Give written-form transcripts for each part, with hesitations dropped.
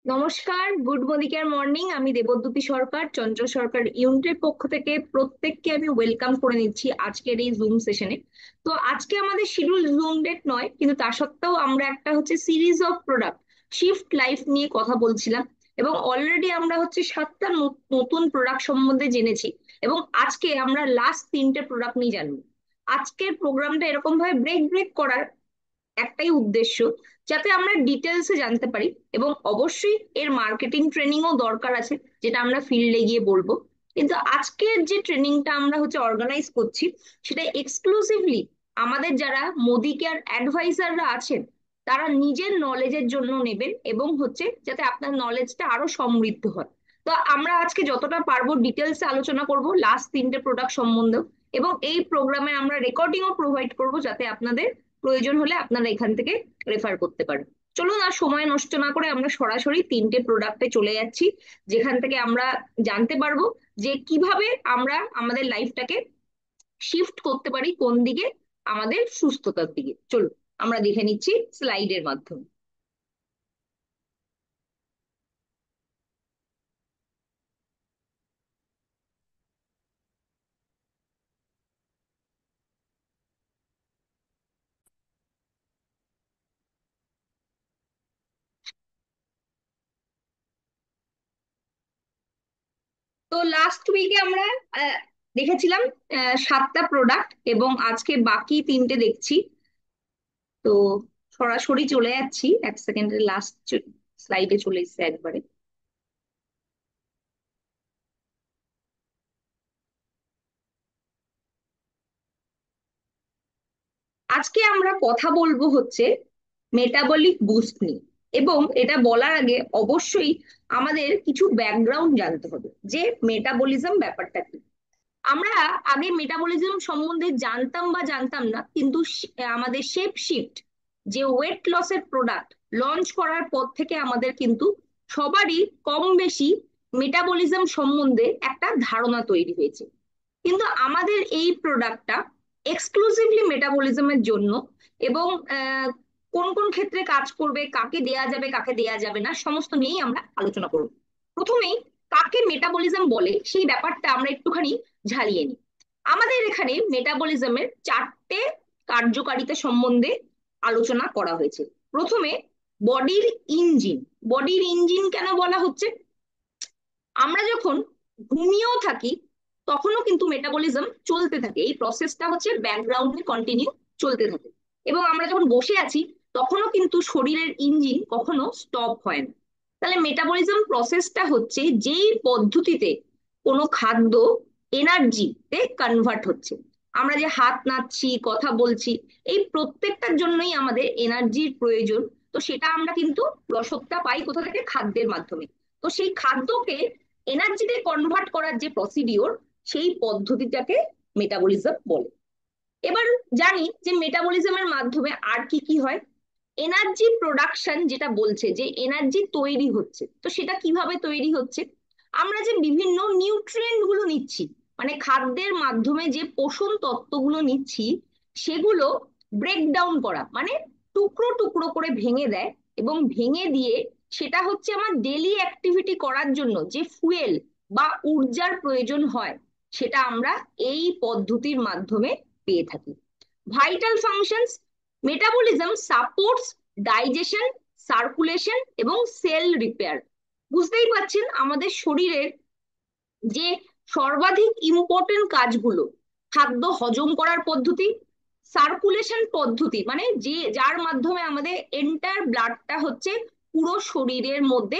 নমস্কার, good morning morning. আমি দেবদ্যুতি সরকার, চঞ্চল সরকার ইউনিটের পক্ষ থেকে প্রত্যেককে আমি ওয়েলকাম করে নিচ্ছি আজকের এই জুম সেশনে। তো আজকে আমাদের শিডিউল জুম ডেট নয়, কিন্তু তা সত্ত্বেও আমরা একটা হচ্ছে series of product shift life নিয়ে কথা বলছিলাম। এবং অলরেডি আমরা হচ্ছে 7টা নতুন প্রোডাক্ট সম্বন্ধে জেনেছি। এবং আজকে আমরা লাস্ট 3টে প্রোডাক্ট নিয়ে জানবো। আজকের প্রোগ্রামটা এরকম ভাবে ব্রেক ব্রেক করার একটাই উদ্দেশ্য, যাতে আমরা ডিটেলসে জানতে পারি। এবং অবশ্যই এর মার্কেটিং ট্রেনিংও দরকার আছে, যেটা আমরা ফিল্ডে গিয়ে বলবো। কিন্তু আজকের যে ট্রেনিংটা আমরা হচ্ছে অর্গানাইজ করছি, সেটা এক্সক্লুসিভলি আমাদের যারা মোদি কেয়ার অ্যাডভাইজাররা আছেন, তারা নিজের নলেজের জন্য নেবেন, এবং হচ্ছে যাতে আপনার নলেজটা আরো সমৃদ্ধ হয়। তো আমরা আজকে যতটা পারবো ডিটেলসে আলোচনা করব লাস্ট 3টে প্রোডাক্ট সম্বন্ধেও। এবং এই প্রোগ্রামে আমরা রেকর্ডিংও প্রোভাইড করব, যাতে আপনাদের প্রয়োজন হলে আপনারা এখান থেকে রেফার করতে পারেন। চলুন আর সময় নষ্ট না করে আমরা সরাসরি 3টে প্রোডাক্টে চলে যাচ্ছি, যেখান থেকে আমরা জানতে পারবো যে কিভাবে আমরা আমাদের লাইফটাকে শিফট করতে পারি কোন দিকে, আমাদের সুস্থতার দিকে। চলুন আমরা দেখে নিচ্ছি স্লাইডের মাধ্যমে। তো লাস্ট উইকে আমরা আহ, দেখেছিলাম 7টা প্রোডাক্ট, এবং আজকে বাকি 3টে দেখছি। তো সরাসরি চলে যাচ্ছি, এক সেকেন্ডের লাস্ট স্লাইডে চলে এসেছে একবারে। আজকে আমরা কথা বলবো হচ্ছে মেটাবলিক বুস্ট নিয়ে। এবং এটা বলার আগে অবশ্যই আমাদের কিছু ব্যাকগ্রাউন্ড জানতে হবে যে মেটাবলিজম ব্যাপারটা কি। আমরা আগে মেটাবলিজম সম্বন্ধে জানতাম বা জানতাম না, কিন্তু আমাদের শেপ শিফট যে ওয়েট লসের প্রোডাক্ট লঞ্চ করার পর থেকে আমাদের কিন্তু সবারই কম বেশি মেটাবলিজম সম্বন্ধে একটা ধারণা তৈরি হয়েছে। কিন্তু আমাদের এই প্রোডাক্টটা এক্সক্লুসিভলি মেটাবলিজমের জন্য। এবং আহ, কোন কোন ক্ষেত্রে কাজ করবে, কাকে দেয়া যাবে কাকে দেয়া যাবে না, সমস্ত নিয়েই আমরা আলোচনা করব। প্রথমেই কাকে মেটাবলিজম বলে সেই ব্যাপারটা আমরা একটুখানি ঝালিয়ে নিই। আমাদের এখানে মেটাবলিজমের 4টে কার্যকারিতা সম্বন্ধে আলোচনা করা হয়েছে। প্রথমে বডির ইঞ্জিন। বডির ইঞ্জিন কেন বলা হচ্ছে? আমরা যখন ঘুমিয়েও থাকি, তখনও কিন্তু মেটাবলিজম চলতে থাকে, এই প্রসেসটা হচ্ছে ব্যাকগ্রাউন্ডে কন্টিনিউ চলতে থাকে। এবং আমরা যখন বসে আছি, তখনও কিন্তু শরীরের ইঞ্জিন কখনো স্টপ হয় না। তাহলে মেটাবলিজম প্রসেসটা হচ্ছে যেই পদ্ধতিতে কোনো খাদ্য এনার্জিতে কনভার্ট হচ্ছে। আমরা যে হাত নাড়ছি, কথা বলছি, এই প্রত্যেকটার জন্যই আমাদের এনার্জির প্রয়োজন। তো সেটা আমরা কিন্তু রসদটা পাই কোথা থেকে? খাদ্যের মাধ্যমে। তো সেই খাদ্যকে এনার্জিতে কনভার্ট করার যে প্রসিডিওর, সেই পদ্ধতিটাকে মেটাবলিজম বলে। এবার জানি যে মেটাবলিজমের মাধ্যমে আর কি কি হয়। এনার্জি প্রোডাকশন যেটা বলছে যে এনার্জি তৈরি হচ্ছে, তো সেটা কিভাবে তৈরি হচ্ছে? আমরা যে বিভিন্ন নিউট্রিয়েন্ট গুলো নিচ্ছি, মানে খাদ্যের মাধ্যমে যে পোষণ তত্ত্বগুলো নিচ্ছি, সেগুলো ব্রেকডাউন করা, মানে টুকরো টুকরো করে ভেঙে দেয়। এবং ভেঙে দিয়ে সেটা হচ্ছে আমার ডেলি অ্যাক্টিভিটি করার জন্য যে ফুয়েল বা ঊর্জার প্রয়োজন হয়, সেটা আমরা এই পদ্ধতির মাধ্যমে পেয়ে থাকি। Vital functions. Metabolism supports digestion, circulation এবং সেল রিপেয়ার। বুঝতেই পারছেন আমাদের শরীরের যে সর্বাধিক ইম্পর্টেন্ট কাজগুলো: খাদ্য হজম করার পদ্ধতি, সার্কুলেশন পদ্ধতি, মানে যে যার মাধ্যমে আমাদের এন্টার ব্লাডটা হচ্ছে পুরো শরীরের মধ্যে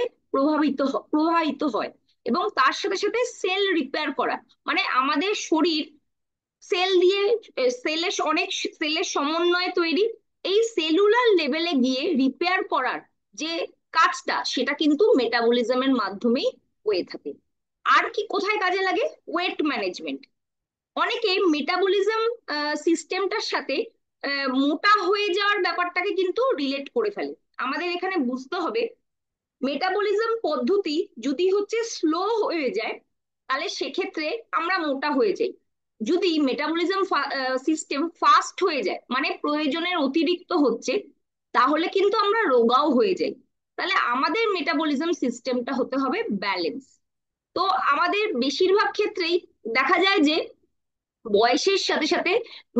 প্রবাহিত হয়। এবং তার সাথে সাথে সেল রিপেয়ার করা, মানে আমাদের শরীর সেল দিয়ে, সেলের অনেক সেলের সমন্বয়ে তৈরি। এই সেলুলার লেভেলে গিয়ে রিপেয়ার করার যে কাজটা, সেটা কিন্তু মেটাবলিজমের মাধ্যমেই হয়ে থাকে। আর কি কোথায় কাজে লাগে? Wait management. অনেকে মেটাবলিজম সিস্টেমটার সাথে মোটা হয়ে যাওয়ার ব্যাপারটাকে কিন্তু রিলেট করে ফেলে। আমাদের এখানে বুঝতে হবে, মেটাবলিজম পদ্ধতি যদি হচ্ছে স্লো হয়ে যায়, তাহলে সেক্ষেত্রে আমরা মোটা হয়ে যাই। যদি মেটাবলিজম সিস্টেম ফাস্ট হয়ে যায়, মানে প্রয়োজনের অতিরিক্ত হচ্ছে, তাহলে কিন্তু আমরা রোগাও হয়ে যাই। তাহলে আমাদের মেটাবলিজম সিস্টেমটা হতে হবে ব্যালেন্স। তো আমাদের বেশিরভাগ ক্ষেত্রেই দেখা যায় যে বয়সের সাথে সাথে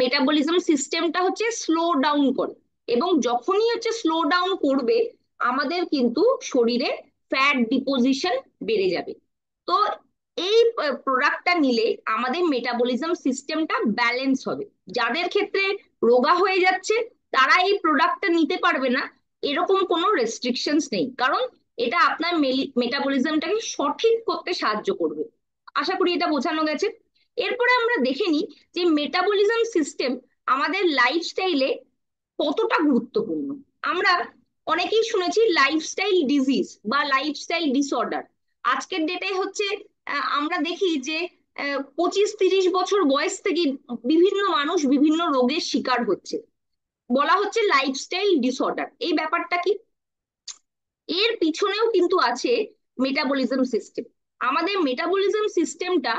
মেটাবলিজম সিস্টেমটা হচ্ছে স্লো ডাউন করে, এবং যখনই হচ্ছে স্লো ডাউন করবে আমাদের কিন্তু শরীরে ফ্যাট ডিপোজিশন বেড়ে যাবে। তো এই প্রোডাক্টটা নিলে আমাদের মেটাবলিজম সিস্টেমটা ব্যালেন্স হবে। যাদের ক্ষেত্রে রোগা হয়ে যাচ্ছে তারা এই প্রোডাক্টটা নিতে পারবে না, এরকম কোনো রেস্ট্রিকশনস নেই, কারণ এটা আপনার মেটাবলিজমটাকে সঠিক করতে সাহায্য করবে। আশা করি এটা বোঝানো গেছে। এরপরে আমরা দেখে নিই যে মেটাবলিজম সিস্টেম আমাদের লাইফস্টাইলে কতটা গুরুত্বপূর্ণ। আমরা অনেকেই শুনেছি লাইফস্টাইল ডিজিজ বা লাইফস্টাইল ডিসঅর্ডার। আজকের ডেটে হচ্ছে আমরা দেখি যে 25-30 বছর বয়স থেকে বিভিন্ন মানুষ বিভিন্ন রোগের শিকার হচ্ছে, বলা হচ্ছে লাইফস্টাইল ডিসঅর্ডার। এই ব্যাপারটা কি? এর পিছনেও কিন্তু আছে মেটাবলিজম সিস্টেম। আমাদের মেটাবলিজম সিস্টেমটা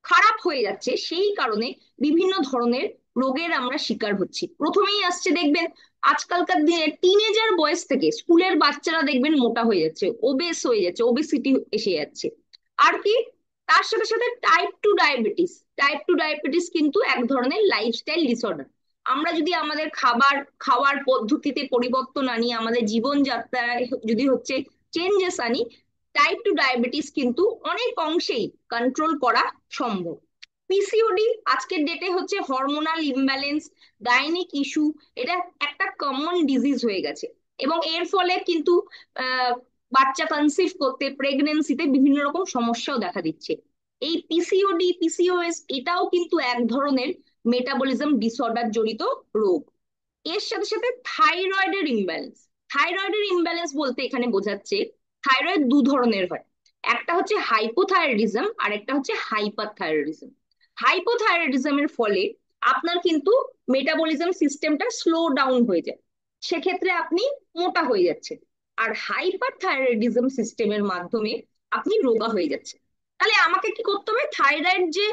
খারাপ হয়ে যাচ্ছে, সেই কারণে বিভিন্ন ধরনের রোগের আমরা শিকার হচ্ছি। প্রথমেই আসছে দেখবেন আজকালকার দিনে টিনেজার বয়স থেকে স্কুলের বাচ্চারা দেখবেন মোটা হয়ে যাচ্ছে, ওবেস হয়ে যাচ্ছে, ওবেসিটি এসে যাচ্ছে। আর কি, তার সাথে সাথে টাইপ 2 ডায়াবেটিস। টাইপ 2 ডায়াবেটিস কিন্তু এক ধরনের লাইফস্টাইল ডিসঅর্ডার। আমরা যদি আমাদের খাওয়ার পদ্ধতিতে পরিবর্তন আনি, আমাদের জীবনযাত্রায় যদি হচ্ছে চেঞ্জেস আনি, টাইপ 2 ডায়াবেটিস কিন্তু অনেক অংশেই কন্ট্রোল করা সম্ভব। পিসিওডি আজকের ডেটে হচ্ছে হরমোনাল ইমব্যালেন্স, গাইনিক ইস্যু, এটা একটা কমন ডিজিজ হয়ে গেছে, এবং এর ফলে কিন্তু আহ বাচ্চা কনসিভ করতে, প্রেগনেন্সিতে বিভিন্ন রকম সমস্যাও দেখা দিচ্ছে। এই পিসিওডি, পিসিওএস এটাও কিন্তু এক ধরনের মেটাবলিজম ডিসঅর্ডার জড়িত রোগ। এর সাথে সাথে থাইরয়েডের ইমব্যালেন্স। থাইরয়েডের ইমব্যালেন্স বলতে এখানে বোঝাচ্ছে থাইরয়েড দু ধরনের হয়, একটা হচ্ছে হাইপোথাইরয়েডিজম আর একটা হচ্ছে হাইপারথাইরয়েডিজম। হাইপোথাইরয়েডিজমের ফলে আপনার কিন্তু মেটাবলিজম সিস্টেমটা স্লো ডাউন হয়ে যায়, সেক্ষেত্রে আপনি মোটা হয়ে যাচ্ছেন। আর হাইপারথাইরয়েডিজম সিস্টেমের মাধ্যমে আপনি রোগা হয়ে যাচ্ছেন। তাহলে আমাকে কি করতে হবে? থাইরয়েড যে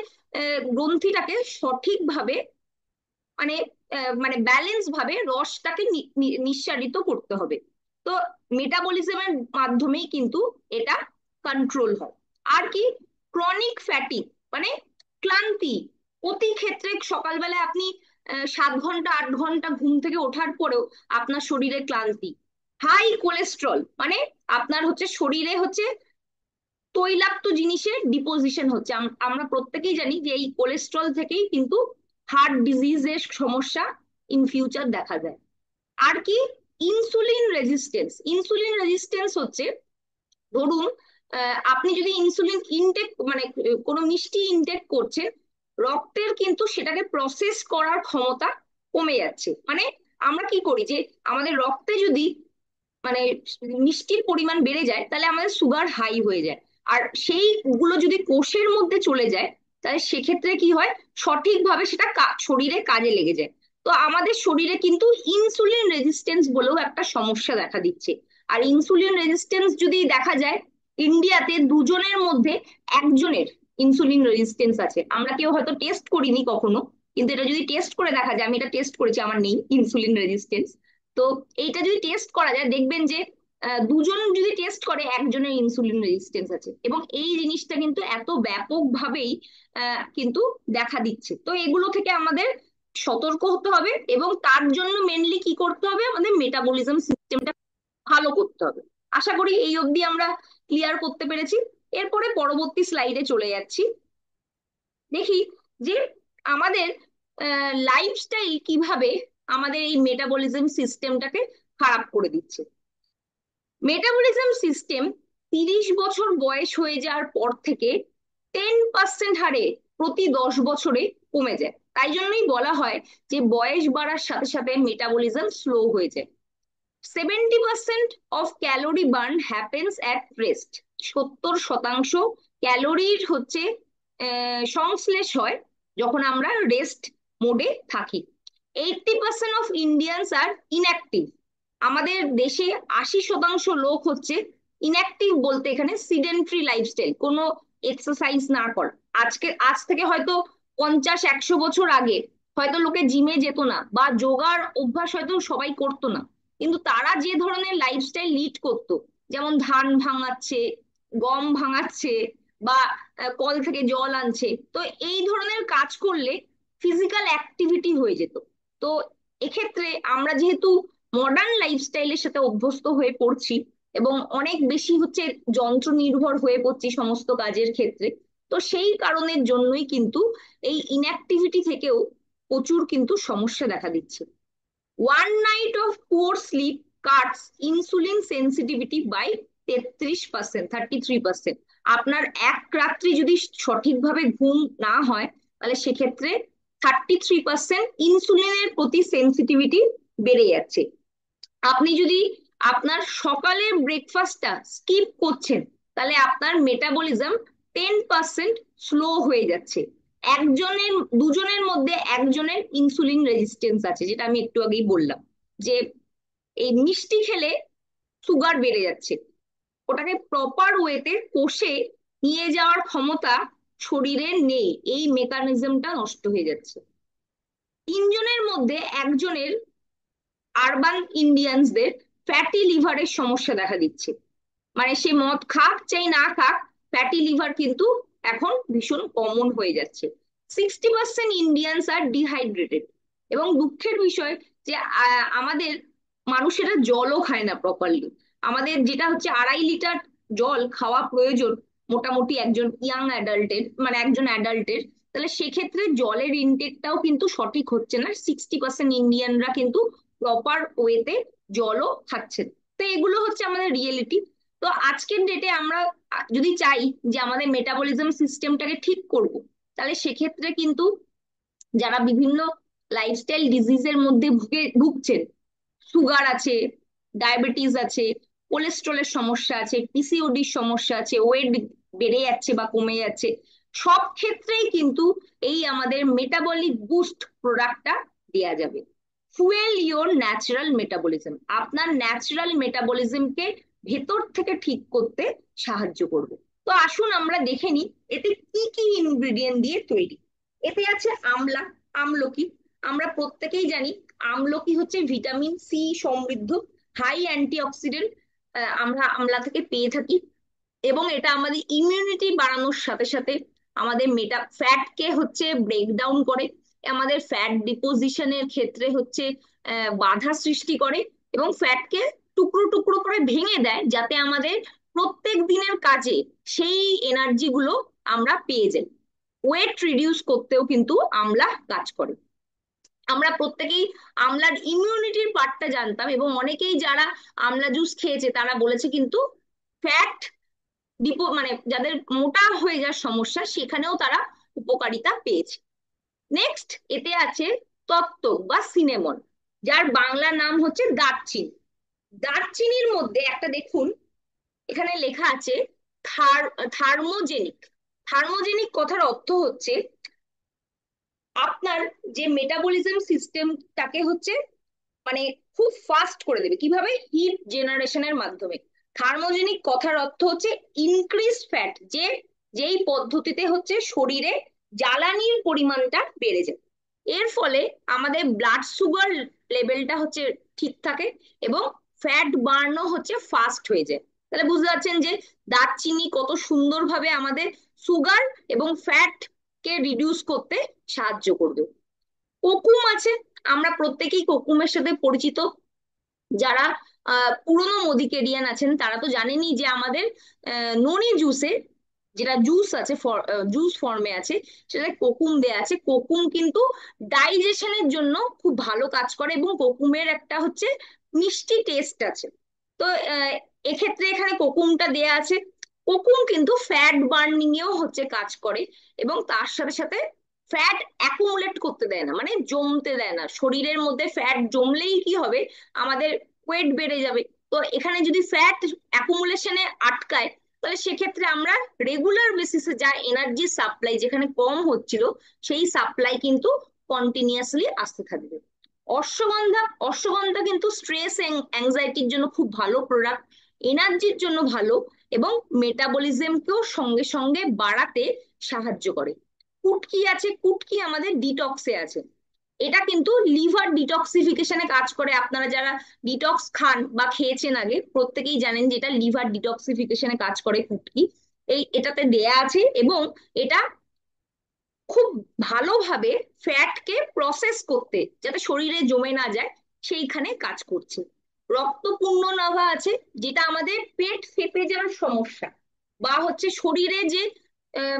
গ্রন্থিটাকে সঠিকভাবে মানে মানে ব্যালেন্স ভাবে রসটাকে নিঃসারিত করতে হবে। তো মেটাবলিজমের মাধ্যমেই কিন্তু এটা কন্ট্রোল হয়। আর কি, ক্রনিক ফ্যাটিক মানে ক্লান্তি। প্রতি ক্ষেত্রে সকালবেলা আপনি 7 ঘন্টা 8 ঘন্টা ঘুম থেকে ওঠার পরেও আপনার শরীরে ক্লান্তি। হাই কোলেস্ট্রল মানে আপনার হচ্ছে শরীরে হচ্ছে তৈলাক্ত জিনিসের ডিপোজিশন হচ্ছে। আমরা প্রত্যেকেই জানি যে এই কোলেস্ট্রল থেকেই কিন্তু হার্ট ডিজিজের সমস্যা ইন ফিউচার দেখা যায়। আর কি, ইনসুলিন রেজিস্টেন্স। ইনসুলিন রেজিস্টেন্স হচ্ছে ধরুন আপনি যদি ইনসুলিন ইনটেক মানে কোনো মিষ্টি ইনটেক করছেন, রক্তের কিন্তু সেটাকে প্রসেস করার ক্ষমতা কমে যাচ্ছে। মানে আমরা কি করি যে আমাদের রক্তে যদি মানে মিষ্টির পরিমাণ বেড়ে যায় তাহলে আমাদের সুগার হাই হয়ে যায়, আর সেইগুলো যদি কোষের মধ্যে চলে যায় তাহলে সেক্ষেত্রে কি হয়, সঠিকভাবে সেটা শরীরে কাজে লেগে যায়। তো আমাদের শরীরে কিন্তু ইনসুলিন রেজিস্ট্যান্স বলেও একটা সমস্যা দেখা দিচ্ছে। আর ইনসুলিন রেজিস্ট্যান্স যদি দেখা যায়, ইন্ডিয়াতে দুজনের মধ্যে একজনের ইনসুলিন রেজিস্ট্যান্স আছে। আমরা কেউ হয়তো টেস্ট করিনি কখনো, কিন্তু এটা যদি টেস্ট করে দেখা যায়, আমি এটা টেস্ট করেছি, আমার নেই ইনসুলিন রেজিস্ট্যান্স। তো এইটা যদি টেস্ট করা যায় দেখবেন যে দুজন যদি টেস্ট করে একজনের ইনসুলিন রেজিস্ট্যান্স আছে, এবং এই জিনিসটা কিন্তু এত ব্যাপকভাবেই কিন্তু দেখা দিচ্ছে। তো এগুলো থেকে আমাদের সতর্ক হতে হবে, এবং তার জন্য মেনলি কি করতে হবে, আমাদের মেটাবলিজম সিস্টেমটা ভালো করতে হবে। আশা করি এই অবধি আমরা ক্লিয়ার করতে পেরেছি। এরপরে পরবর্তী স্লাইডে চলে যাচ্ছি। দেখি যে আমাদের লাইফস্টাইল কিভাবে আমাদের এই মেটাবলিজম সিস্টেমটাকে খারাপ করে দিচ্ছে। মেটাবলিজম সিস্টেম 30 বছর বয়স হয়ে যাওয়ার পর থেকে 10% হারে প্রতি 10 বছরে কমে যায়। তাই জন্যই বলা হয় যে বয়স বাড়ার সাথে সাথে মেটাবলিজম স্লো হয়ে যায়। 70% of calorie burn happens at rest. 70% ক্যালোরির হচ্ছে সংশ্লেষ হয় যখন আমরা রেস্ট মোডে থাকি। 80% অফ ইন্ডিয়ানস আর ইনঅ্যাক্টিভ। আমাদের দেশে 80% লোক হচ্ছে ইনঅ্যাক্টিভ, বলতে এখানে সিডেন্টারি লাইফস্টাইল, কোনো এক্সারসাইজ না করা। আজ থেকে হয়তো 50-100 বছর আগে হয়তো লোকে জিমে যেত না, বা যোগার অভ্যাস হয়তো সবাই করতো না, কিন্তু তারা যে ধরনের লাইফস্টাইল লিড করতো, যেমন ধান ভাঙাচ্ছে, গম ভাঙাচ্ছে, বা কল থেকে জল আনছে, তো এই ধরনের কাজ করলে ফিজিক্যাল অ্যাক্টিভিটি হয়ে যেত। তো এক্ষেত্রে আমরা যেহেতু মডার্ন লাইফস্টাইলের সাথে অভ্যস্ত হয়ে পড়ছি এবং অনেক বেশি হচ্ছে যন্ত্র নির্ভর হয়ে পড়ছি সমস্ত কাজের ক্ষেত্রে, তো সেই কারণের জন্যই কিন্তু এই ইনঅ্যাক্টিভিটি থেকেও প্রচুর কিন্তু সমস্যা দেখা দিচ্ছে। One night of poor sleep cuts insulin sensitivity by 33%, 33%। আপনার এক রাত্রি যদি সঠিকভাবে ঘুম না হয়, তাহলে সেক্ষেত্রে 33% ইনসুলিনের প্রতি সেন্সিটিভিটি বেড়ে যাচ্ছে। আপনি যদি আপনার সকালের ব্রেকফাস্টটা স্কিপ করছেন, তাহলে আপনার মেটাবলিজম 10% স্লো হয়ে যাচ্ছে। একজনের, দুজনের মধ্যে একজনের ইনসুলিন রেজিস্টেন্স আছে, যেটা আমি একটু আগেই বললাম, যে এই মিষ্টি খেলে সুগার বেড়ে যাচ্ছে, ওটাকে প্রপার ওয়েতে কষে নিয়ে যাওয়ার ক্ষমতা শরীরের নেই, এই মেকানিজমটা নষ্ট হয়ে যাচ্ছে। তিনজনের মধ্যে একজনের, আরবান ইন্ডিয়ানসদের, ফ্যাটি লিভারের সমস্যা দেখা দিচ্ছে। মানে সে মদ খাক চাই না খাক, ফ্যাটি লিভার কিন্তু এখন ভীষণ কমন হয়ে যাচ্ছে। 60% ইন্ডিয়ানস আর ডিহাইড্রেটেড। এবং দুঃখের বিষয় যে আমাদের মানুষেরা জলও খায় না প্রপারলি। আমাদের যেটা হচ্ছে 2.5 লিটার জল খাওয়া প্রয়োজন মোটামুটি একজন ইয়াং অ্যাডাল্টের, মানে একজন অ্যাডাল্টের, তাহলে সেক্ষেত্রে জলের ইনটেকটাও কিন্তু সঠিক হচ্ছে না। 60% ইন্ডিয়ানরা কিন্তু প্রপার ওয়েতে জলও খাচ্ছেন। তো এগুলো হচ্ছে আমাদের রিয়েলিটি। তো আজকের ডেটে আমরা যদি চাই যে আমাদের মেটাবলিজম সিস্টেমটাকে ঠিক করব, তাহলে সেক্ষেত্রে কিন্তু যারা বিভিন্ন লাইফস্টাইল ডিজিজের মধ্যে ভুগছেন, সুগার আছে, ডায়াবেটিস আছে, কোলেস্ট্রলের সমস্যা আছে, পিসিওডির সমস্যা আছে, ওয়েট বেড়ে যাচ্ছে বা কমে যাচ্ছে, সব ক্ষেত্রেই কিন্তু এই আমাদের মেটাবলিক বুস্ট প্রোডাক্টটা দেয়া যাবে। ফুয়েল ইওর ন্যাচারাল মেটাবলিজম, আপনার ন্যাচারাল মেটাবলিজমকে ভেতর থেকে ঠিক করতে সাহায্য করবে। তো আসুন আমরা দেখে নিই এতে কি কি ইনগ্রিডিয়েন্ট দিয়ে তৈরি। এতে আছে আমলা, আমলকি। আমরা প্রত্যেকেই জানি আমলকি হচ্ছে ভিটামিন সি সমৃদ্ধ, হাই অ্যান্টিঅক্সিডেন্ট আমরা আমলা থেকে পেয়ে থাকি। এবং এটা আমাদের ইমিউনিটি বাড়ানোর সাথে সাথে আমাদের ফ্যাটকে হচ্ছে ব্রেকডাউন করে, আমাদের ফ্যাট ডিপোজিশনের ক্ষেত্রে হচ্ছে বাধা সৃষ্টি করে, এবং ফ্যাটকে টুকরো টুকরো করে ভেঙে দেয়, যাতে আমাদের প্রত্যেক দিনের কাজে সেই এনার্জি গুলো আমরা পেয়ে যাই। ওয়েট রিডিউস করতেও কিন্তু আমলা কাজ করে। আমরা প্রত্যেকেই আমলার ইমিউনিটির পার্টটা জানতাম, এবং অনেকেই যারা আমলা জুস খেয়েছে তারা বলেছে কিন্তু ফ্যাট মানে যাদের মোটা হয়ে যাওয়ার সমস্যা, সেখানেও তারা উপকারিতা পেয়েছে। নেক্সট এতে আছে তত্ত্ব বা সিনেমন, যার বাংলা নাম হচ্ছে দারচিনি। দারচিনির মধ্যে একটা দেখুন, এখানে লেখা আছে থার্মোজেনিক। থার্মোজেনিক কথার অর্থ হচ্ছে আপনার যে মেটাবলিজম সিস্টেমটাকে হচ্ছে মানে খুব ফাস্ট করে দেবে। কিভাবে? হিট জেনারেশনের মাধ্যমে। থার্মোজেনিক কথার অর্থ হচ্ছে ইনক্রিজ ফ্যাট, যে যেই পদ্ধতিতে হচ্ছে শরীরে জ্বালানির পরিমাণটা বেড়ে যায়। এর ফলে আমাদের ব্লাড সুগার লেভেলটা হচ্ছে ঠিক থাকে, এবং ফ্যাট বার্নও হচ্ছে ফাস্ট হয়ে যায়। তাহলে বুঝতে পারছেন যে দারচিনি কত সুন্দরভাবে আমাদের সুগার এবং ফ্যাট কে রিডিউস করতে সাহায্য করবে। কোকুম আছে, আমরা প্রত্যেকেই কোকুমের সাথে পরিচিত। যারা পুরনো মোদিকেরিয়ান আছেন তারা তো জানেনই যে আমাদের ননি জুসে, যেটা জুস আছে, জুস ফর্মে আছে, সেটা কোকুম দেয়া আছে। কোকুম কিন্তু ডাইজেশনের জন্য খুব ভালো কাজ করে, এবং কোকুমের একটা হচ্ছে মিষ্টি টেস্ট আছে। তো এক্ষেত্রে এখানে কোকুমটা দেয়া আছে। কোকুম কিন্তু ফ্যাট বার্নিং এও হচ্ছে কাজ করে, এবং তার সাথে সাথে ফ্যাট অ্যাকুমুলেট করতে দেয় না, মানে জমতে দেয় না। শরীরের মধ্যে ফ্যাট জমলেই কি হবে, আমাদের ওয়েট বেড়ে যাবে। তো এখানে যদি ফ্যাট অ্যাকুমুলেশনে আটকায়, তাহলে সেক্ষেত্রে আমরা রেগুলার বেসিসে যা এনার্জি সাপ্লাই যেখানে কম হচ্ছিল, সেই সাপ্লাই কিন্তু কন্টিনিউয়াসলি আসতে থাকবে। অশ্বগন্ধা, অশ্বগন্ধা কিন্তু স্ট্রেস অ্যাংজাইটির জন্য খুব ভালো প্রোডাক্ট, এনার্জির জন্য ভালো, এবং মেটাবলিজমকেও সঙ্গে সঙ্গে বাড়াতে সাহায্য করে। কুটকি আছে, কুটকি আমাদের ডিটক্সে আছে। এটা কিন্তু লিভার ডিটক্সিফিকেশনে কাজ করে। আপনারা যারা ডিটক্স খান বা খেয়েছেন আগে, প্রত্যেকেই জানেন যে এটা লিভার ডিটক্সিফিকেশনে কাজ করে কুটকি। এটাতে দেয়া আছে, এবং এটা খুব ভালোভাবে ফ্যাটকে প্রসেস করতে, যাতে শরীরে জমে না যায়, সেইখানে কাজ করছে। রক্তপূর্ণ নাভা আছে, যেটা আমাদের পেট ফেঁপে যাওয়ার সমস্যা বা হচ্ছে শরীরে যে আহ,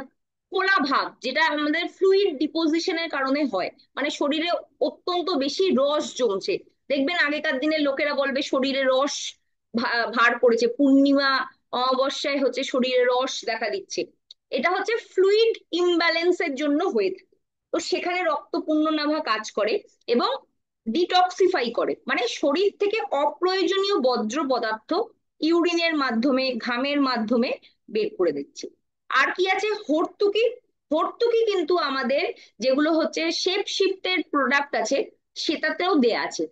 ফোলা ভাব, যেটা আমাদের ফ্লুইড ডিপোজিশনের কারণে হয়, মানে শরীরে অত্যন্ত বেশি রস জমছে। দেখবেন আগেকার দিনের লোকেরা বলবে শরীরে রস ভার করেছে, পূর্ণিমা অমাবস্যায় হচ্ছে শরীরে রস দেখা দিচ্ছে। এটা হচ্ছে ফ্লুইড ইমব্যালেন্সের জন্য হয়ে থাকে। তো সেখানে রক্ত পূর্ণনাভা কাজ করে এবং ডিটক্সিফাই করে, মানে শরীর থেকে অপ্রয়োজনীয় বর্জ্য পদার্থ ইউরিনের মাধ্যমে, ঘামের মাধ্যমে বের করে দিচ্ছে। আর কি আছে? হর্তুকি। হর্তুকি কিন্তু আমাদের যেগুলো হচ্ছে শেপ শিফটের প্রোডাক্ট আছে, সেটাতেও দেয়া আছে।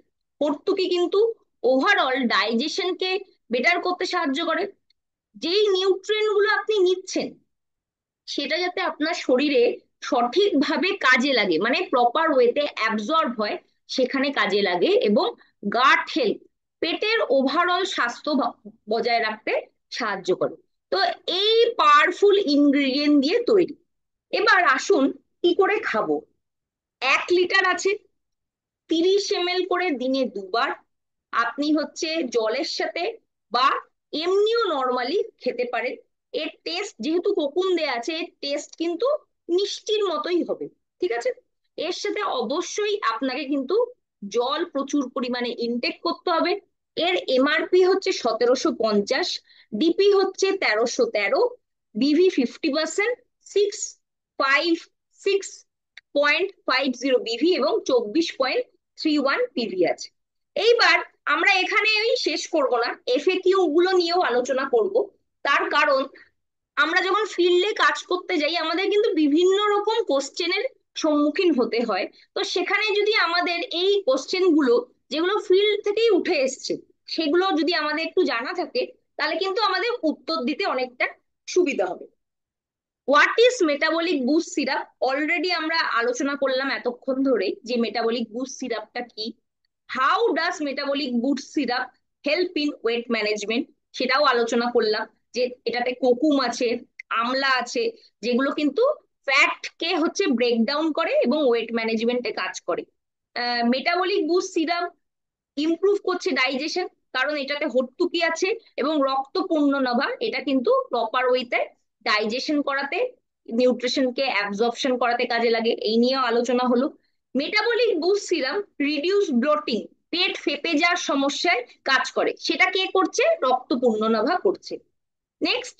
হর্তুকি কিন্তু ওভারঅল ডাইজেশনকে বেটার করতে সাহায্য করে। যেই নিউট্রিয়েন্ট গুলো আপনি নিচ্ছেন, সেটা যাতে আপনার শরীরে সঠিকভাবে কাজে লাগে, মানে প্রপার ওয়েতে অ্যাবজর্ব হয়, সেখানে কাজে লাগে। এবং গাট হেলথ, পেটের ওভারঅল স্বাস্থ্য বজায় রাখতে সাহায্য করে। তো এই পাওয়ারফুল ইনগ্রিডিয়েন্ট দিয়ে তৈরি। এবার আসুন কি করে খাবো। 1 লিটার আছে, 30 ml করে দিনে 2 বার। আপনি হচ্ছে জলের সাথে বা এমনিও নর্মালি খেতে পারেন। এর টেস্ট যেহেতু কোকুন দেয়া আছে, এর টেস্ট কিন্তু মিষ্টির মতোই হবে। ঠিক আছে? এর সাথে অবশ্যই আপনাকে কিন্তু জল প্রচুর পরিমাণে ইনটেক করতে হবে। এর এমআরপি হচ্ছে 1750, ডিপি হচ্ছে 1313, বিভি 50%, 6.50 বিভি এবং 24.31 পিভি আছে। এইবার আমরা এখানে ওই শেষ করব না, এফএকিউ গুলো নিয়েও আলোচনা করব। তার কারণ আমরা যখন ফিল্ডে কাজ করতে যাই, আমাদের কিন্তু বিভিন্ন রকম কোশ্চেনের সম্মুখীন হতে হয়। তো সেখানে যদি আমাদের এই কোশ্চেন গুলো, যেগুলো ফিল্ড থেকেই উঠে এসছে, সেগুলো যদি আমাদের একটু জানা থাকে, তাহলে কিন্তু আমাদের উত্তর দিতে অনেকটা সুবিধা হবে। What is metabolic boost syrup? Already আমরা আলোচনা করলাম এতক্ষণ ধরে যে মেটাবলিক বুস্ট সিরাপটা কি। How does metabolic boost syrup help in weight management? সেটাও আলোচনা করলাম, যে এটাতে কোকুম আছে, আমলা আছে, যেগুলো কিন্তু ফ্যাট কে হচ্ছে ব্রেকডাউন করে এবং ওয়েট ম্যানেজমেন্টে কাজ করে। মেটাবলিক বুস্ট সিরাপ ইমপ্রুভ করছে ডাইজেশন, কারণ এটাতে হর্তুকি আছে এবং রক্ত পূর্ণনাভা, এটা কিন্তু প্রপার ওয়েতে ডাইজেশন করাতে, নিউট্রিশনকে অ্যাবজর্পশন করাতে কাজে লাগে। এই নিয়েও আলোচনা হলো। Metabolic boost serum reduce bloating, পেট ফেপে যাওয়ার সমস্যায় কাজ করে। সেটা কে করছে? রক্ত পূর্ণনাভা করছে। Next,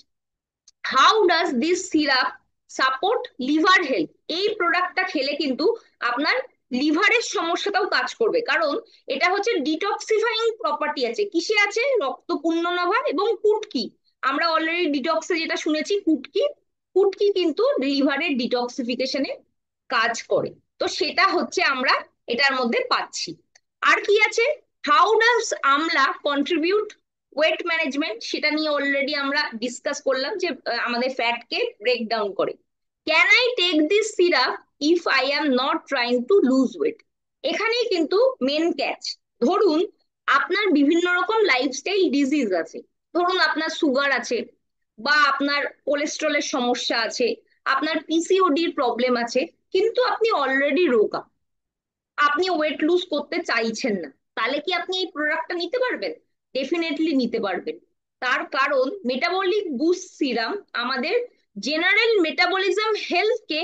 how does this syrup support liver health? এই প্রোডাক্টটা খেলে কিন্তু আপনার লিভারের সমস্যাটাও কাজ করবে, কারণ এটা হচ্ছে ডিটক্সিফাইং প্রপার্টি আছে। কিসে আছে? রক্ত পূর্ণনাভা এবং কুটকি। আমরা অলরেডি ডিটক্সে যেটা শুনেছি, কুটকি, কুটকি কিন্তু লিভারের ডিটক্সিফিকেশনে কাজ করে। তো সেটা হচ্ছে আমরা এটার মধ্যে পাচ্ছি। আর কি আছে? How does amla contribute weight management? সেটা নিয়ে অলরেডি আমরা ডিসকাস করলাম যে আমাদের ফ্যাটকে ব্রেক ডাউন করে। Can I take this syrup if I am not trying to lose weight? এখানেই কিন্তু মেন ক্যাচ। ধরুন আপনার বিভিন্ন রকম লাইফস্টাইল ডিজিজ আছে, ধরুন আপনার সুগার আছে, বা আপনার কোলেস্ট্রলের সমস্যা আছে, আপনার পিসিওডির প্রবলেম আছে, কিন্তু আপনি অলরেডি রোগা, আপনি ওয়েট লুজ করতে চাইছেন না, তাহলে কি আপনি এই প্রোডাক্টটা নিতে পারবেন? ডেফিনেটলি নিতে পারবেন। তার কারণ মেটাবলিক বুস্ট সিরাম আমাদের জেনারেল মেটাবলিজম হেলথকে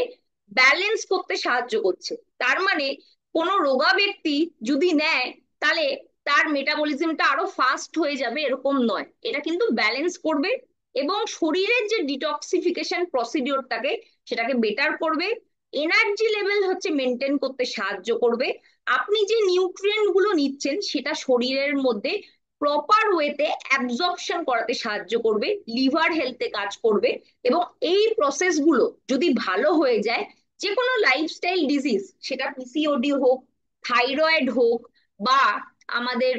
ব্যালেন্স করতে সাহায্য করছে। তার মানে কোনো রোগা ব্যক্তি যদি নেয়, তাহলে তার মেটাবলিজমটা আরো ফাস্ট হয়ে যাবে এরকম নয়, এটা কিন্তু ব্যালেন্স করবে এবং শরীরের যে ডিটক্সিফিকেশন প্রসিডিওরটাকে, সেটাকে বেটার করবে। এনার্জি লেভেল হচ্ছে মেনটেন করতে সাহায্য করবে। আপনি যে নিউট্রিয়েন্ট গুলো নিচ্ছেন, সেটা শরীরের মধ্যে প্রপার ওয়েতে অ্যাবজর্পশন করাতে সাহায্য করবে, লিভার হেলথে কাজ করবে। এবং এই প্রসেস গুলো যদি ভালো হয়ে যায়, যে কোনো লাইফস্টাইল ডিজিজ, সেটা পিসিওডি হোক, থাইরয়েড হোক, বা আমাদের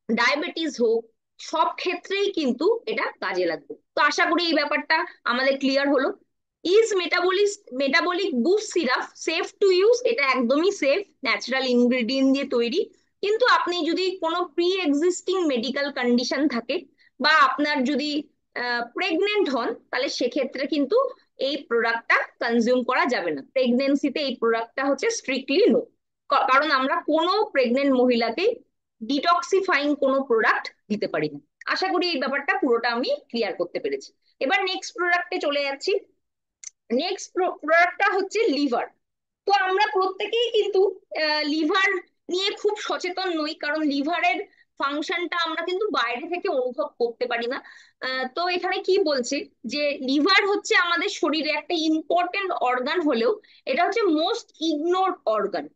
ডায়াবেটিস হোক, সব ক্ষেত্রেই কিন্তু এটা কাজে লাগবে। তো আশা করি এই ব্যাপারটা আমাদের ক্লিয়ার হলো। Is metabolic boost syrup safe to use? এটা একদমই সেফ, ন্যাচারাল ইনগ্রেডিয়েন্ট দিয়ে তৈরি। কিন্তু আপনি যদি কোনো প্রি এক্সিস্টিং মেডিকেল কন্ডিশন থাকে, বা আপনার যদি প্রেগনেন্ট হন, তাহলে সেক্ষেত্রে কিন্তু এই প্রোডাক্টটা কনজিউম করা যাবে না। প্রেগনেন্সিতে এই প্রোডাক্টটা হচ্ছে স্ট্রিক্টলি নো, কারণ আমরা কোনো প্রেগনেন্ট মহিলাকে ডিটক্সিফাইং কোনো প্রোডাক্ট দিতে পারি না। আশা করি এই ব্যাপারটা পুরোটা আমি ক্লিয়ার করতে পেরেছি। এবার নেক্সট প্রোডাক্টে চলে যাচ্ছি। নেক্সট প্রোডাক্টটা হচ্ছে লিভার। তো আমরা প্রত্যেকেই কিন্তু লিভার নিয়ে খুব সচেতন নই, কারণ লিভারের ফাংশনটা আমরা কিন্তু বাইরে থেকে অনুভব করতে পারি না। তো এখানে কি বলছে, যে লিভার হচ্ছে আমাদের শরীরে একটা ইম্পর্টেন্ট অর্গান হলেও এটা হচ্ছে মোস্ট ইগনোরড অর্গান।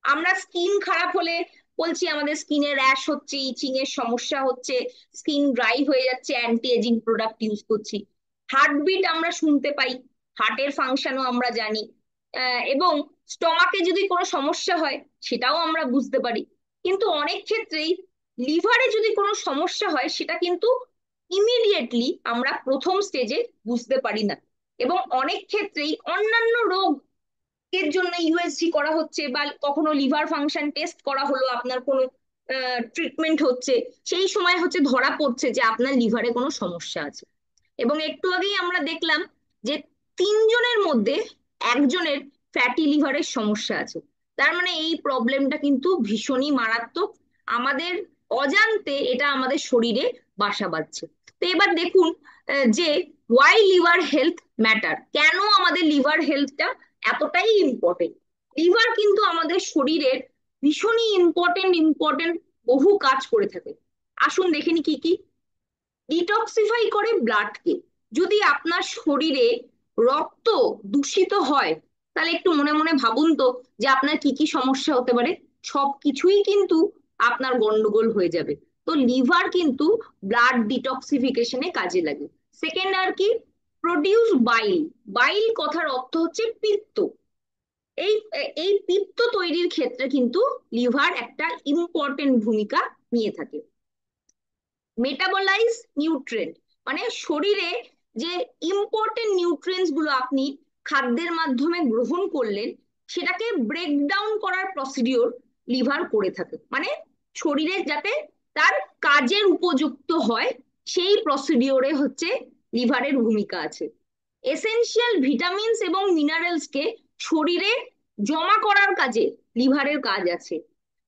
আমরা স্কিন খারাপ হলে বলছি আমাদের স্কিনে র্যাশ হচ্ছে, ইচিং এর সমস্যা হচ্ছে, স্কিন ড্রাই হয়ে যাচ্ছে, অ্যান্টি এজিং প্রোডাক্ট ইউজ করছি। হার্টবিট আমরা শুনতে পাই, হার্টের ফাংশনও আমরা জানি। এবং স্টমাকে যদি কোনো সমস্যা হয় সেটাও আমরা বুঝতে পারি। কিন্তু অনেক ক্ষেত্রেই লিভারে যদি কোনো সমস্যা হয় সেটা কিন্তু ইমিডিয়েটলি আমরা প্রথম স্টেজে বুঝতে পারি না। এবং অনেক ক্ষেত্রেই অন্যান্য রোগ এর জন্য ইউএসজি করা হচ্ছে, বা কখনো লিভার ফাংশন টেস্ট করা হলো, আপনার কোনো ট্রিটমেন্ট হচ্ছে, সেই সময় হচ্ছে ধরা পড়ছে যে আপনার লিভারে কোনো সমস্যা আছে। এবং একটু আগেই আমরা দেখলাম যে 3 জনের মধ্যে একজনের ফ্যাটি লিভারের সমস্যা আছে। তার মানে এই প্রবলেমটা কিন্তু ভীষণই মারাত্মক, আমাদের অজান্তে এটা আমাদের শরীরে বাসা বাঁধছে। তো এবার দেখুন যে ওয়াই লিভার হেলথ ম্যাটার, কেন আমাদের লিভার হেলথটা এতটাই ইম্পর্টেন্ট। লিভার কিন্তু আমাদের শরীরের ভীষণই ইম্পর্টেন্ট বহু কাজ করে থাকে। আসুন দেখে নি কি কি। ডিটক্সিফাই করে ব্লাডকে। যদি আপনার শরীরে রক্ত দূষিত হয়, তাহলে একটু মনে মনে ভাবুন তো যে আপনার কি কি সমস্যা হতে পারে। সবকিছুই কিন্তু আপনার গন্ডগোল হয়ে যাবে। তো লিভার কিন্তু ব্লাড ডিটক্সিফিকেশনে কাজে লাগে। সেকেন্ড আর কি, প্রডিউস বাইল। বাইল কথার অর্থ হচ্ছে পিত্ত। এই এই পিত্ত তৈরির ক্ষেত্রে কিন্তু লিভার একটা ইম্পর্টেন্ট ভূমিকা নিয়ে থাকে। মেটাবলাইজ নিউট্রিয়েন্ট, মানে শরীরে যে ইম্পর্টেন্ট নিউট্রিয়েন্টস গুলো আপনি খাদ্যের মাধ্যমে গ্রহণ করলেন, সেটাকে ব্রেকডাউন করার প্রসিডিওর লিভার করে থাকে। মানে শরীরে যাতে তার কাজের উপযুক্ত হয়, সেই প্রসিডিওরে হচ্ছে লিভারের ভূমিকা আছে। এসেনশিয়াল ভিটামিনস এবং মিনারেলসকে শরীরে জমা করার কাজে লিভারের কাজ আছে।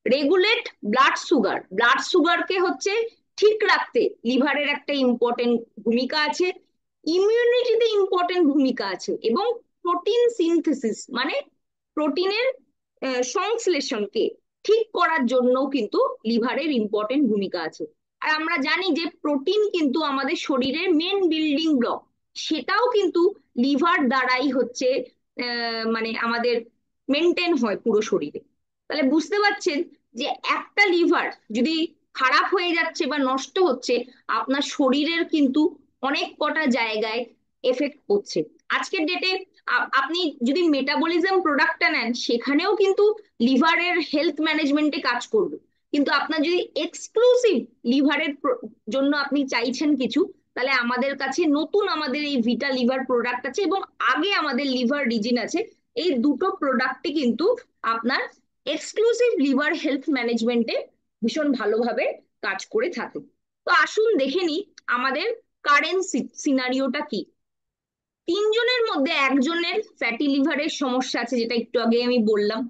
রেগুলেট ব্লাড সুগার, ব্লাড সুগারকে হচ্ছে ঠিক রাখতে লিভারের একটা ইম্পর্টেন্ট ভূমিকা আছে। ইমিউনিটিতে ইম্পর্টেন্ট ভূমিকা আছে। এবং প্রোটিন সিনথেসিস, মানে প্রোটিনের সংশ্লেষণকে ঠিক করার জন্য কিন্তু লিভারের ইম্পর্টেন্ট ভূমিকা আছে। আর আমরা জানি যে প্রোটিন কিন্তু আমাদের শরীরের মেন বিল্ডিং ব্লক, সেটাও কিন্তু লিভার দ্বারাই হচ্ছে মানে আমাদের মেনটেন হয় পুরো শরীরে। তাহলে বুঝতে পারছেন যে একটা লিভার যদি খারাপ হয়ে যাচ্ছে বা নষ্ট হচ্ছে, আপনার শরীরের কিন্তু অনেক কটা জায়গায় এফেক্ট করছে। আজকের ডেটে আপনি যদি মেটাবলিজম প্রোডাক্টটা নেন, সেখানেও কিন্তু লিভারের হেলথ ম্যানেজমেন্টে কাজ করবে। কিন্তু আপনার যদি এক্সক্লুসিভ লিভারের জন্য আপনি চাইছেন কিছু, তাহলে আমাদের কাছে নতুন আমাদের এই ভিটা লিভার প্রোডাক্ট আছে, এবং আগে আমাদের লিভার রিজিন আছে। এই দুটো প্রোডাক্টই কিন্তু আপনার এক্সক্লুসিভ লিভার হেলথ ম্যানেজমেন্টে ভীষণ ভালোভাবে কাজ করে থাকে। তো আসুন দেখে নি আমাদের কারেন্ট সিনারিওটা কি। 3 জনের মধ্যে একজনের ফ্যাটি লিভারের সমস্যা আছে, যেটা একটু আগে আমি বললাম।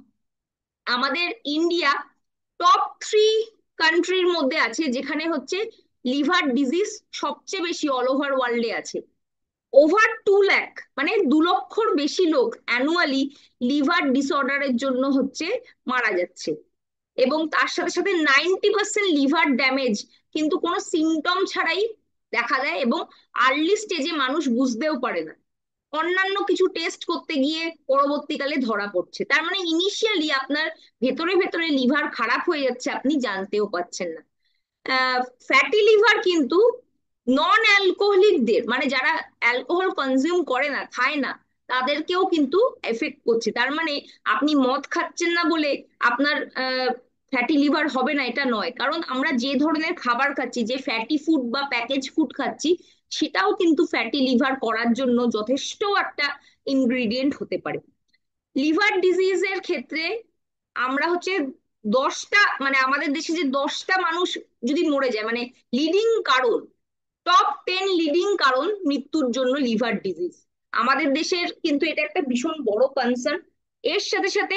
আমাদের ইন্ডিয়া টপ 3 কান্ট্রির মধ্যে আছে যেখানে হচ্ছে লিভার ডিজিজ সবচেয়ে বেশি অল ওভার ওয়ার্ল্ডে আছে। ওভার 2 লাখ, মানে 2 লক্ষর বেশি লোক অ্যানুয়ালি লিভার ডিসঅর্ডারের জন্য হচ্ছে মারা যাচ্ছে। এবং তার সাথে সাথে 90% লিভার ড্যামেজ কিন্তু কোনো সিমটম ছাড়াই দেখা দেয়, এবং আর্লি স্টেজে মানুষ বুঝতেও পারে না, অন্যান্য কিছু টেস্ট করতে গিয়ে পরবর্তীকালে ধরা পড়ছে। তার মানে ইনিশিয়ালি আপনার ভেতরে ভেতরে লিভার খারাপ হয়ে যাচ্ছে, আপনি জানতেও পাচ্ছেন না। ফ্যাটি লিভার কিন্তু নন অ্যালকোহলিকদের, মানে যারা অ্যালকোহল কনজিউম করে না, খায় না, তাদেরকেও কিন্তু এফেক্ট করছে। তার মানে আপনি মদ খাচ্ছেন না বলে আপনার ফ্যাটি লিভার হবে না এটা নয়, কারণ আমরা যে ধরনের খাবার খাচ্ছি, যে ফ্যাটি ফুড বা প্যাকেজ ফুড খাচ্ছি, সেটাও কিন্তু ফ্যাটি লিভার করার জন্য যথেষ্ট একটা ইনগ্রিডিয়েন্ট হতে পারে। লিভার ডিজিজের ক্ষেত্রে আমরা হচ্ছে 10টা, মানে আমাদের দেশে যে 10টা মানুষ যদি মরে যায়, মানে লিডিং কারণ, টপ 10 লিডিং কারণ মৃত্যুর জন্য লিভার ডিজিজ। আমাদের দেশের কিন্তু এটা একটা ভীষণ বড় কনসার্ন। এর সাথে সাথে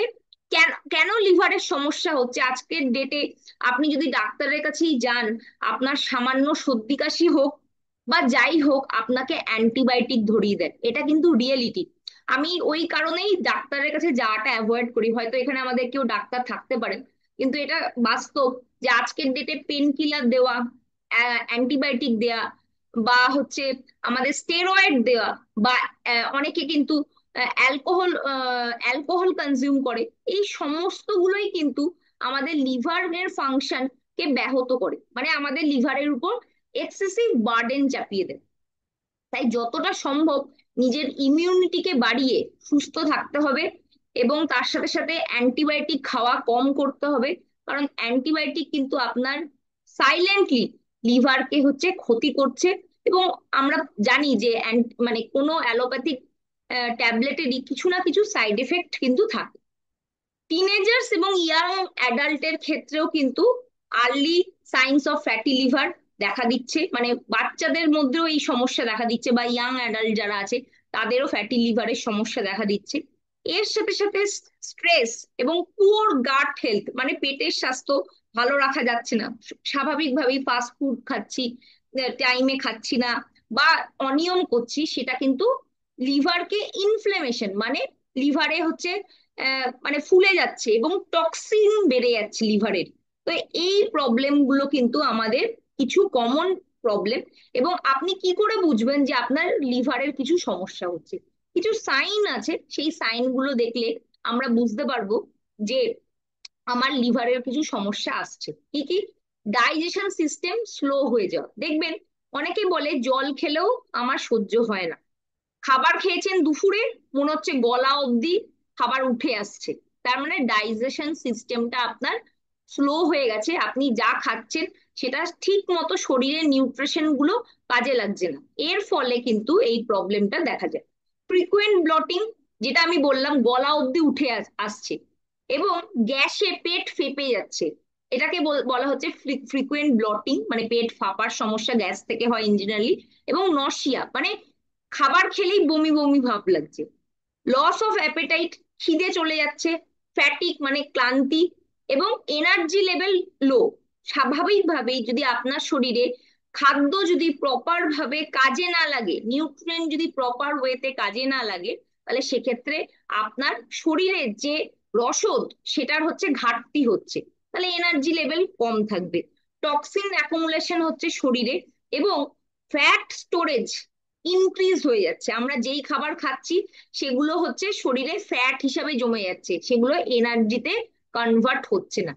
কেন কেন লিভারের সমস্যা হচ্ছে আজকের ডেটে, আপনি যদি ডাক্তারের কাছেই যান, আপনার সামান্য সর্দি কাশি হোক বা যাই হোক, আপনাকে অ্যান্টিবায়োটিক ধরিয়ে দেন, এটা কিন্তু রিয়েলিটি। আমি ওই কারণেই ডাক্তারের কাছে যাওয়াটা অ্যাভয়েড করি। হয়তো এখানে আমাদের কেউ ডাক্তার থাকতে পারেন, কিন্তু এটা বাস্তব যে আজকের ডেটে পেন কিলার দেওয়া, অ্যান্টিবায়োটিক দেওয়া, বা হচ্ছে আমাদের স্টেরয়েড দেওয়া, বা অনেকে কিন্তু অ্যালকোহল অ্যালকোহল কনজিউম করে, এই সমস্ত গুলোই কিন্তু আমাদের লিভারের ফাংশন কে ব্যাহত করে, মানে আমাদের লিভারের উপর এক্সেসিভ বার্ডেন চাপিয়ে দেয়। তাই যতটা সম্ভব নিজের ইমিউনিটিকে বাড়িয়ে সুস্থ থাকতে হবে, এবং তার সাথে সাথে অ্যান্টিবায়োটিক খাওয়া কম করতে হবে। কারণ অ্যান্টিবায়োটিক কিন্তু আপনার সাইলেন্টলি লিভারকে হচ্ছে ক্ষতি করছে। এবং আমরা জানি যে মানে কোনো অ্যালোপ্যাথিক ট্যাবলেটেরই কিছু না কিছু সাইড এফেক্ট কিন্তু থাকে। টিনেজার্স এবং ইয়াং অ্যাডাল্টের ক্ষেত্রেও কিন্তু early signs of fatty liver দেখা দিচ্ছে, মানে বাচ্চাদের মধ্যেও এই সমস্যা দেখা দিচ্ছে, বা ইয়াং অ্যাডাল্ট যারা আছে তাদেরও ফ্যাটি লিভারের সমস্যা দেখা দিচ্ছে। এর সাথে সাথে স্ট্রেস এবং পুওর গাট হেলথ, মানে পেটের স্বাস্থ্য ভালো রাখা যাচ্ছে না, স্বাভাবিকভাবেই ফাস্ট ফুড খাচ্ছি, টাইমে খাচ্ছি না, বা অনিয়ম করছি, সেটা কিন্তু লিভারকে ইনফ্লেমেশন, মানে লিভারে হচ্ছে মানে ফুলে যাচ্ছে এবং টক্সিন বেড়ে যাচ্ছে লিভারের। তো এই প্রবলেম গুলো কিন্তু আমাদের কিছু কমন প্রবলেম। এবং আপনি কি করে বুঝবেন যে আপনার লিভারের কিছু সমস্যা হচ্ছে? কিছু সাইন আছে, সেই সাইন গুলো দেখলে আমরা বুঝতে পারবো যে আমার লিভারের কিছু সমস্যা আসছে। কি কি? ডাইজেশন সিস্টেম স্লো হয়ে যাওয়া, দেখবেন অনেকে বলে জল খেলেও আমার সহ্য হয় না, খাবার খেয়েছেন দুপুরে, মনে হচ্ছে গলা অবধি খাবার উঠে আসছে, তার মানে ডাইজেশন সিস্টেমটা আপনার স্লো হয়ে গেছে, আপনি যা খাচ্ছেন সেটা ঠিক মতো শরীরের নিউট্রিশন গুলো কাজে লাগছে না, এর ফলে কিন্তু এই প্রবলেমটা দেখা যায়। ফ্রিকুয়েন্ট ব্লটিং, যেটা আমি বললাম গলা অবধি উঠে আসছে, এবং গ্যাসে পেট ফেঁপে যাচ্ছে, এটাকে বলা হচ্ছে ফ্রিকুয়েন্ট ব্লটিং, মানে পেট ফাঁপার সমস্যা, গ্যাস থেকে হয় ইঞ্জিনালি। এবং নসিয়া, মানে খাবার খেলেই বমি বমি ভাব লাগছে। লস অফ অ্যাপেটাইট, খিদে চলে যাচ্ছে। ফ্যাটিক, মানে ক্লান্তি। এবং এনার্জি লেভেল লো। স্বাভাবিকভাবেই যদি আপনার শরীরে খাদ্য যদি প্রপার ভাবে কাজে না লাগে, নিউট্রিয়েন্ট যদি প্রপার ওয়েতে কাজে না লাগে, তাহলে সেক্ষেত্রে আপনার শরীরের যে রসদ, সেটার হচ্ছে ঘাটতি হচ্ছে, তাহলে এনার্জি লেভেল কম থাকবে, টক্সিন অ্যাকুমুলেশন হচ্ছে শরীরে, এবং ফ্যাট স্টোরেজ ইনক্রিজ হয়ে যাচ্ছে। আমরা যেই খাবার খাচ্ছি সেগুলো হচ্ছে শরীরে ফ্যাট হিসাবে জমে যাচ্ছে, সেগুলো এনার্জিতে কনভার্ট হচ্ছে না।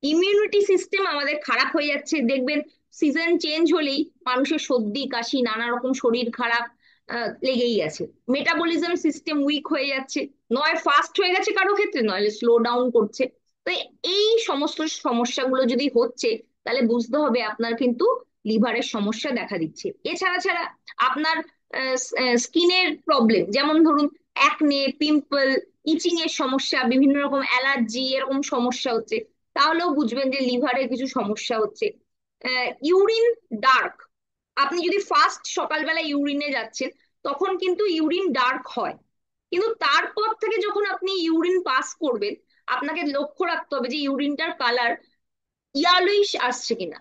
ইমিউনিটি সিস্টেম আমাদের খারাপ হয়ে যাচ্ছে, দেখবেন সিজন চেঞ্জ হলেই মানুষের সর্দি কাশি নানা রকম শরীর খারাপ লেগেই আছে। মেটাবলিজম সিস্টেম উইক হয়ে যাচ্ছে, নয় ফাস্ট হয়ে গেছে কারো ক্ষেত্রে, নয় স্লো ডাউন করছে। তো এই সমস্ত সমস্যাগুলো যদি হচ্ছে, তাহলে বুঝতে হবে আপনার কিন্তু লিভারের সমস্যা দেখা দিচ্ছে। এছাড়া ছাড়া আপনার স্কিনের প্রবলেম, যেমন ধরুন অ্যাকনে, পিম্পল, ইচিং এর সমস্যা, বিভিন্ন রকম অ্যালার্জি, এরকম সমস্যা হচ্ছে, তাহলেও বুঝবেন যে লিভারের কিছু সমস্যা হচ্ছে। ইউরিন ডার্ক, আপনি যদি ফার্স্ট সকালবেলা ইউরিনে যাচ্ছেন, তখন কিন্তু ইউরিন ডার্ক হয়, কিন্তু তারপর থেকে যখন আপনি ইউরিন পাস করবেন, আপনাকে লক্ষ্য রাখতে হবে যে ইউরিনটার কালার ইয়ালোইশ আসছে কিনা।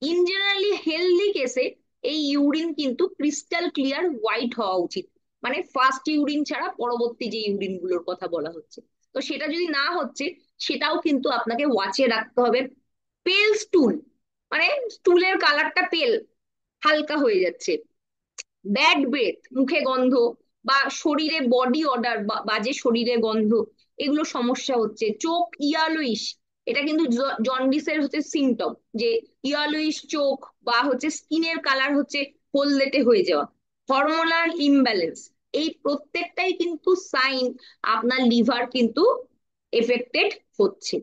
ইন জেনারেলি হেলদি কেসে এই ইউরিন কিন্তু ক্রিস্টাল ক্লিয়ার হোয়াইট হওয়া উচিত, মানে ফার্স্ট ইউরিন ছাড়া পরবর্তী যে ইউরিন গুলোর কথা বলা হচ্ছে। তো সেটা যদি না হচ্ছে, সেটাও কিন্তু আপনাকে ওয়াচে রাখতে হবে। পেল স্টুল, মানে স্টুলের কালারটা পেল, হালকা হয়ে যাচ্ছে। ব্যাড ব্রেথ, মুখে গন্ধ, বা শরীরে বডি অর্ডার, বাজে শরীরে গন্ধ, এগুলো সমস্যা হচ্ছে। চোখ ইয়ালোইশ, এটা কিন্তু জন্ডিসের হচ্ছে সিমটম, যে ইয়ালোইশ চোখ, বা হচ্ছে স্কিনের কালার হচ্ছে হলদেটে হয়ে যাওয়া। হরমোনাল ইমব্যালেন্স, এই প্রত্যেকটাই কিন্তু সাইন আপনার লিভার কিন্তু এফেক্টেড হচ্ছে।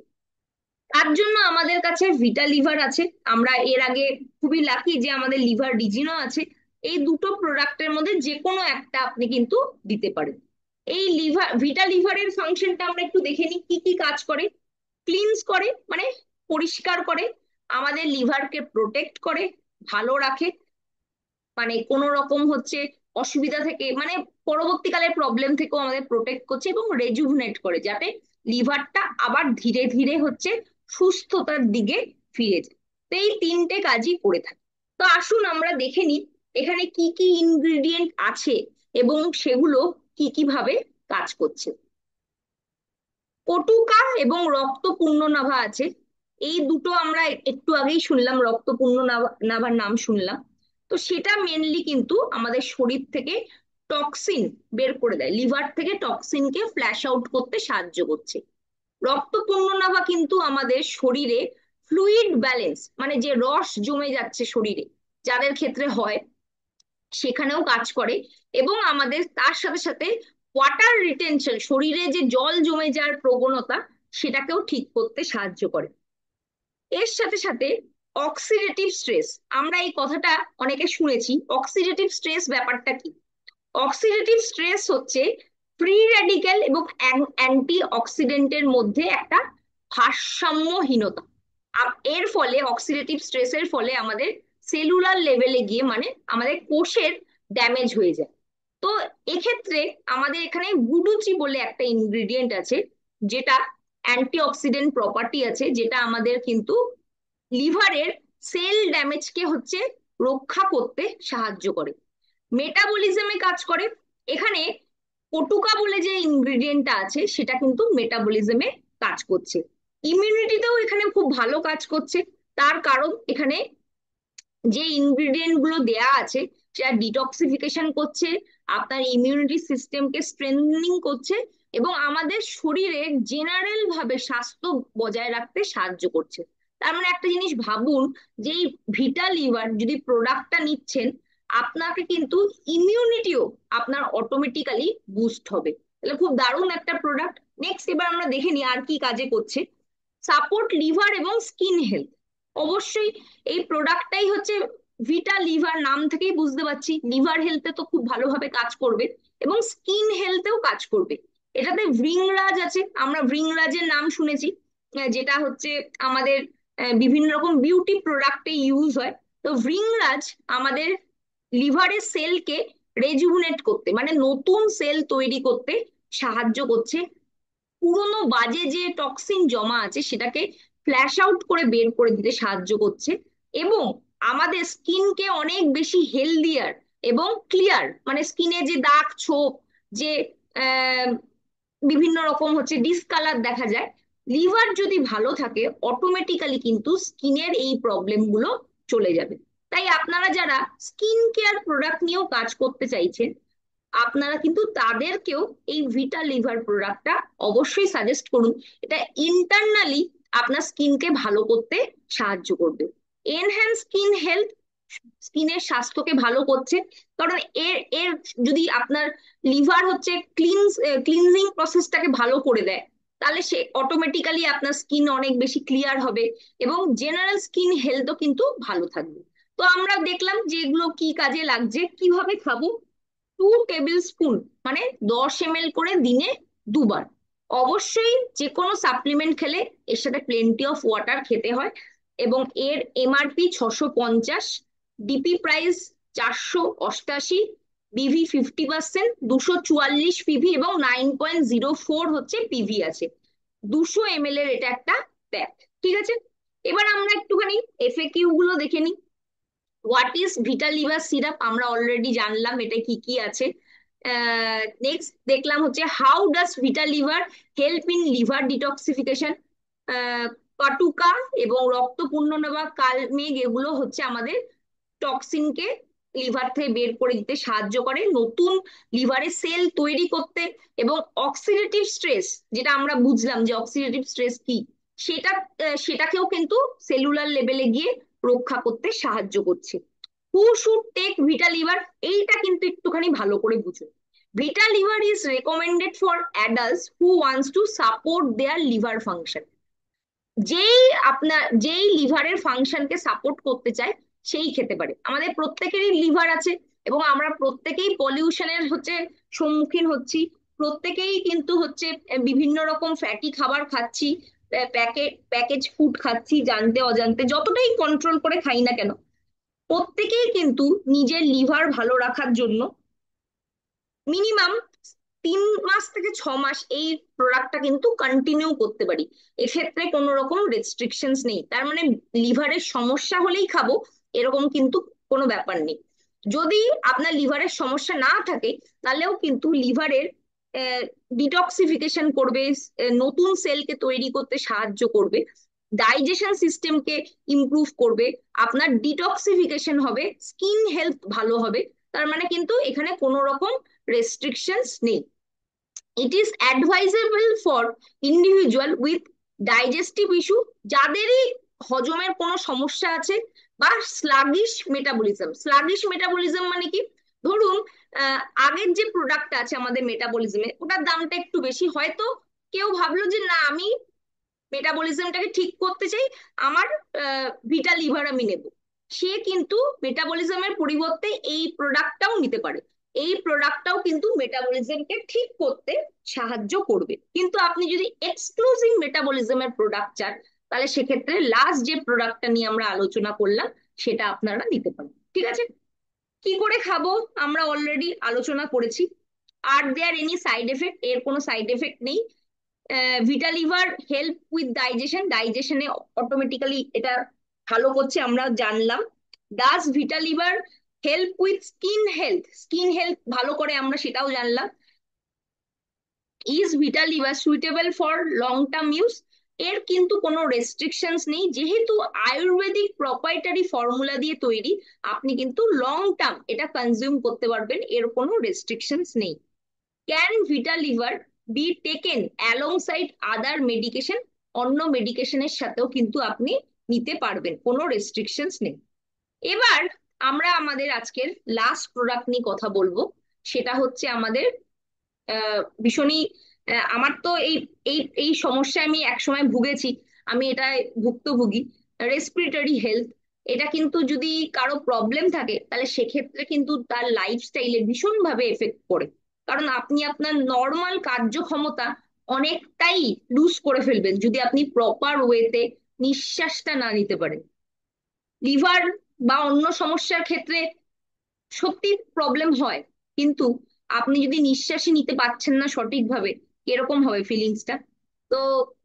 তার জন্য আমাদের কাছে ভিটা লিভার আছে। আমরা এর আগে খুবই লাকি যে আমাদের লিভার ডিজিনও আছে। এই দুটো প্রোডাক্টের মধ্যে যে কোনো একটা আপনি কিন্তু দিতে পারেন। এই ভিটা লিভারের ফাংশনটা আমরা একটু দেখে নিই কি কি কাজ করে। ক্লিনস করে, মানে পরিষ্কার করে, আমাদের লিভারকে প্রোটেক্ট করে, ভালো রাখে, মানে কোনো রকম অসুবিধা থেকে, মানে পরবর্তীকালে প্রবলেম থেকেও আমাদের প্রোটেক্ট করছে, এবং রেজুভনেট করে যাতে লিভারটা আবার ধীরে ধীরে সুস্থতার দিকে ফিরে যায়। তো এই তিনটে কাজই করে থাকে। তো আসুন আমরা দেখে নিই এখানে কি কি ইনগ্রিডিয়েন্ট আছে এবং সেগুলো কি কি ভাবে কাজ করছে। পটুকা এবং রক্ত পূর্ণনাভা আছে। এই দুটো আমরা একটু আগেই শুনলাম, রক্ত পূর্ণনাভার নাম শুনলাম। তো সেটা মেনলি কিন্তু আমাদের শরীর থেকে টক্সিন বের করে দেয়, লিভার থেকে টক্সিনকে ফ্ল্যাশ আউট করতে সাহায্য করছে। রক্ত পূর্ণনাভা কিন্তু আমাদের শরীরে ফ্লুইড ব্যালেন্স, মানে যে রস জমে যাচ্ছে শরীরে, যাদের ক্ষেত্রে হয়, সেখানেও কাজ করে। এবং আমাদের তার সাথে সাথে ওয়াটার রিটেনশন, শরীরে যে জল জমে যাওয়ার প্রবণতা, সেটাকেও ঠিক করতে সাহায্য করে। এর সাথে সাথে অক্সিডেটিভ স্ট্রেস, আমরা এই কথাটা অনেকে শুনেছি। অক্সিডেটিভ স্ট্রেস ব্যাপারটা কি? অক্সিডেটিভ স্ট্রেস হচ্ছে ফ্রি রেডিক্যাল এবং অ্যান্টি অক্সিডেন্টের মধ্যে একটা ভারসাম্যহীনতা। এর ফলে, অক্সিডেটিভ স্ট্রেসের ফলে আমাদের সেলুলার লেভেলে গিয়ে, মানে আমাদের কোষের ড্যামেজ হয়ে যায়। তো এক্ষেত্রে আমাদের এখানে গুডুচি বলে একটা ইনগ্রিডিয়েন্ট আছে, যেটা অ্যান্টিঅক্সিডেন্ট প্রপার্টি আছে, যেটা আমাদের কিন্তু লিভারের সেল ড্যামেজকে রক্ষা করতে সাহায্য করে, মেটাবলিজমে কাজ করে। এখানে পটুকা বলে যে ইনগ্রিডিয়েন্টটা আছে, সেটা কিন্তু মেটাবলিজমে কাজ করছে। ইমিউনিটিতেও এখানে খুব ভালো কাজ করছে। তার কারণ এখানে যে ইনগ্রিডিয়েন্ট গুলো দেয়া আছে, সেটা ডিটক্সিফিকেশন করছে, আপনার ইমিউনিটি সিস্টেমকে স্ট্রেংথেনিং করছে, এবং আমাদের শরীরে জেনারেল ভাবে স্বাস্থ্য বজায় রাখতে সাহায্য করছে। তার মানে একটা জিনিস ভাবুন, যে এই ভিটা লিভার যদি প্রোডাক্টটা নিচ্ছেন, আপনাকে কিন্তু ইমিউনিটিও আপনার অটোমেটিক্যালি বুস্ট হবে। তাহলে খুব দারুণ একটা প্রোডাক্ট। নেক্সট এবার আমরা দেখে নিই আর কি কাজে করছে। সাপোর্ট লিভার এবং স্কিন হেলথ। অবশ্যই এই প্রোডাক্টটাই ভিটা লিভার, নাম থেকেই বুঝতে পারছি লিভার হেলথে তো খুব ভালোভাবে কাজ করবে, এবং স্কিন হেলথেও কাজ করবে। এটাতে ভৃংরাজ আছে, আমরা ভৃংরাজের নাম শুনেছি, যেটা আমাদের বিভিন্ন রকম বিউটি প্রোডাক্টে ইউজ হয়। তো ভৃংরাজ আমাদের লিভারের সেলকে রেজুভনেট করতে, মানে নতুন সেল তৈরি করতে সাহায্য করছে। পুরোনো বাজে যে টক্সিন জমা আছে, সেটাকে ফ্ল্যাশ আউট করে বের করে দিতে সাহায্য করছে, এবং আমাদের স্কিনকে অনেক বেশি হেলদিয়ার এবং ক্লিয়ার, মানে স্কিনে যে দাগ ছোপ, যে আহ, বিভিন্ন রকম ডিসকালার দেখা যায়, লিভার যদি ভালো থাকে অটোমেটিক্যালি কিন্তু স্কিনের এই প্রবলেম গুলো চলে যাবে। তাই আপনারা যারা স্কিন কেয়ার প্রোডাক্ট নিয়েও কাজ করতে চাইছেন, আপনারা কিন্তু তাদেরকেও এই ভিটা লিভার প্রোডাক্টটা অবশ্যই সাজেস্ট করুন। এটা ইন্টারনালি আপনার স্কিনকে ভালো করতে সাহায্য করবে। এনহ্যান্স স্কিন হেলথ, স্কিনের স্বাস্থ্যকে ভালো করছে। কারণ এর এর যদি আপনার লিভার ক্লিনজিং প্রসেসটাকে ভালো করে দেয়, তাহলে সে অটোমেটিক্যালি আপনার স্কিন অনেক বেশি ক্লিয়ার হবে, এবং জেনারেল স্কিন হেলথও কিন্তু ভালো থাকবে। তো আমরা দেখলাম যে এগুলো কি কাজে লাগছে। কিভাবে খাবো? 2 টেবিল স্পুন, মানে 10 ml করে দিনে দুবার। অবশ্যই যে কোনো সাপ্লিমেন্ট খেলে এর সাথে প্লেন্টি অফ ওয়াটার খেতে হয়। এবং এর এমআরপি 650, ডিপি প্রাইস 488, বিভি 50%, 244 পিভি এবং 9.04 পিভি আছে। 200 ml এর এটা একটা প্যাক। ঠিক আছে, এবার আমরা একটুখানি এফএকিউ গুলো দেখে নিই। What is Vita Liver syrup, আমরা অলরেডি জানলাম এটা কি কি আছে। নেক্সট দেখলাম how does Vita Liver help in liver detoxification. পাটুকা এবং রক্ত পূর্ণনাভা, কালমেঘ, এগুলো আমাদের টক্সিনকে লিভার থেকে বের করে দিতে সাহায্য করে, নতুন লিভারে সেল তৈরি করতে, এবং অক্সিডেটিভ স্ট্রেস, যেটা আমরা বুঝলাম যে অক্সিডেটিভ স্ট্রেস কি, সেটা সেটাকেও কিন্তু সেলুলার লেভেলে গিয়ে রক্ষা করতে সাহায্য করছে। Who should take Vita Liver, এইটা কিন্তু একটুখানি ভালো করে বুঝুন। Vita Liver is recommended for adults who wants to support their liver function. যেই লিভারের ফাংশনকে সাপোর্ট করতে চায় সেই খেতে পারে। আমাদের প্রত্যেকেরই লিভার আছে, এবং আমরা প্রত্যেকেই পলিউশনের সম্মুখীন হচ্ছি। প্রত্যেকেই কিন্তু বিভিন্ন রকম ফ্যাটি খাবার খাচ্ছি, প্যাকেজ ফুড খাচ্ছি, জানতে অজান্তে যতটাই কন্ট্রোল করে খাই না কেন, প্রত্যেকেই কিন্তু নিজের লিভার ভালো রাখার জন্য মিনিমাম 3 মাস থেকে 6 মাস এই প্রোডাক্টটা কিন্তু কন্টিনিউ করতে পারি। এক্ষেত্রে কোনো রকম রেস্ট্রিকশনস নেই। তার মানে লিভারের সমস্যা হলেই খাবো এরকম কিন্তু কোনো ব্যাপার নেই। যদি আপনার লিভারের সমস্যা না থাকে, তাহলেও কিন্তু লিভারের ডিটক্সিফিকেশন করবে, নতুন সেলকে তৈরি করতে সাহায্য করবে, ডাইজেশন সিস্টেমকে ইমপ্রুভ করবে, আপনার ডিটক্সিফিকেশন হবে, স্কিন হেলথ ভালো হবে। তার মানে কিন্তু এখানে কোনো রকম restrictions নেই। It is advisable for individual with digestive issue, যাদেরই হজমের কোনো সমস্যা আছে, বা স্লাগিশ মেটাবলিজম মানে কি, ধরুন আগের যে প্রোডাক্ট আছে আমাদের মেটাবলিজমে, ওটার দামটা একটু বেশি, হয়তো কেউ ভাবলো যে না, আমি মেটাবলিজমটাকে ঠিক করতে চাই, আমার ভিটা লিভার আমি নেব। সে কিন্তু মেটাবলিজমের পরিবর্তে এই প্রোডাক্টটাও নিতে পারে। এই প্রোডাক্টটাও কিন্তু মেটাবলিজমকে ঠিক করতে সাহায্য করবে। কিন্তু আপনি যদি এক্সক্লুসিভ মেটাবলিজমের প্রোডাক্ট চান, তাহলে সেক্ষেত্রে লাস্ট যে প্রোডাক্টটা নিয়ে আমরা আলোচনা করলাম সেটা আপনারা নিতে পারেন। ঠিক আছে? কি করে খাবো আমরা অলরেডি আলোচনা করেছি। আর দেয়ার এনি সাইড এফেক্ট? এর কোনো সাইড এফেক্ট নেই। ভিটা লিভার হেল্প উইথ ডাইজেশনে অটোমেটিক্যালি এটা ভালো করছে, আমরা জানলাম। Does Vita Liver help with skin health ভালো করে, আমরা সেটাও জানলাম। Is Vita liver suitable for long term use? এর কিন্তু কোনো রেস্ট্রিকশনস নেই, যেহেতু আয়ুর্বেদিক প্রপাইটারি ফর্মুলা দিয়ে তৈরি, আপনি কিন্তু লং টার্ম এটা কনজিউম করতে পারবেন, এর কোনো রেস্ট্রিকশনস নেই। Can Vita liver B taken alongside other medication? অন্য মেডিকেশনের সাথেও কিন্তু আপনি নিতে পারবেন, কোনো রেস্ট্রিকশনস নেই। এবার আমরা আমাদের আজকের লাস্ট প্রোডাক্ট নিয়ে কথা বলবো। সেটা হচ্ছে আমাদের ভীষণই আমার তো এই এই এই সমস্যায় আমি একসময় ভুগেছি, আমি এটা ভুক্তভোগী। রেসপিরেটরি হেলথ, এটা কিন্তু যদি কারো প্রবলেম থাকে, তাহলে সেক্ষেত্রে কিন্তু তার লাইফস্টাইলে ভীষণভাবে এফেক্ট করে। কারণ আপনি আপনার নর্মাল কার্যক্ষমতা অনেকটাই লুজ করে ফেলবেন যদি আপনি প্রপার ওয়েতে নিঃশ্বাসটা না নিতে পারেন। লিভার বা অন্য সমস্যার ক্ষেত্রে সত্যি প্রবলেম হয়, কিন্তু আপনি যদি নিঃশ্বাসই নিতে পারছেন না সঠিকভাবে, কিরকম হবে ফিলিংসটা? তো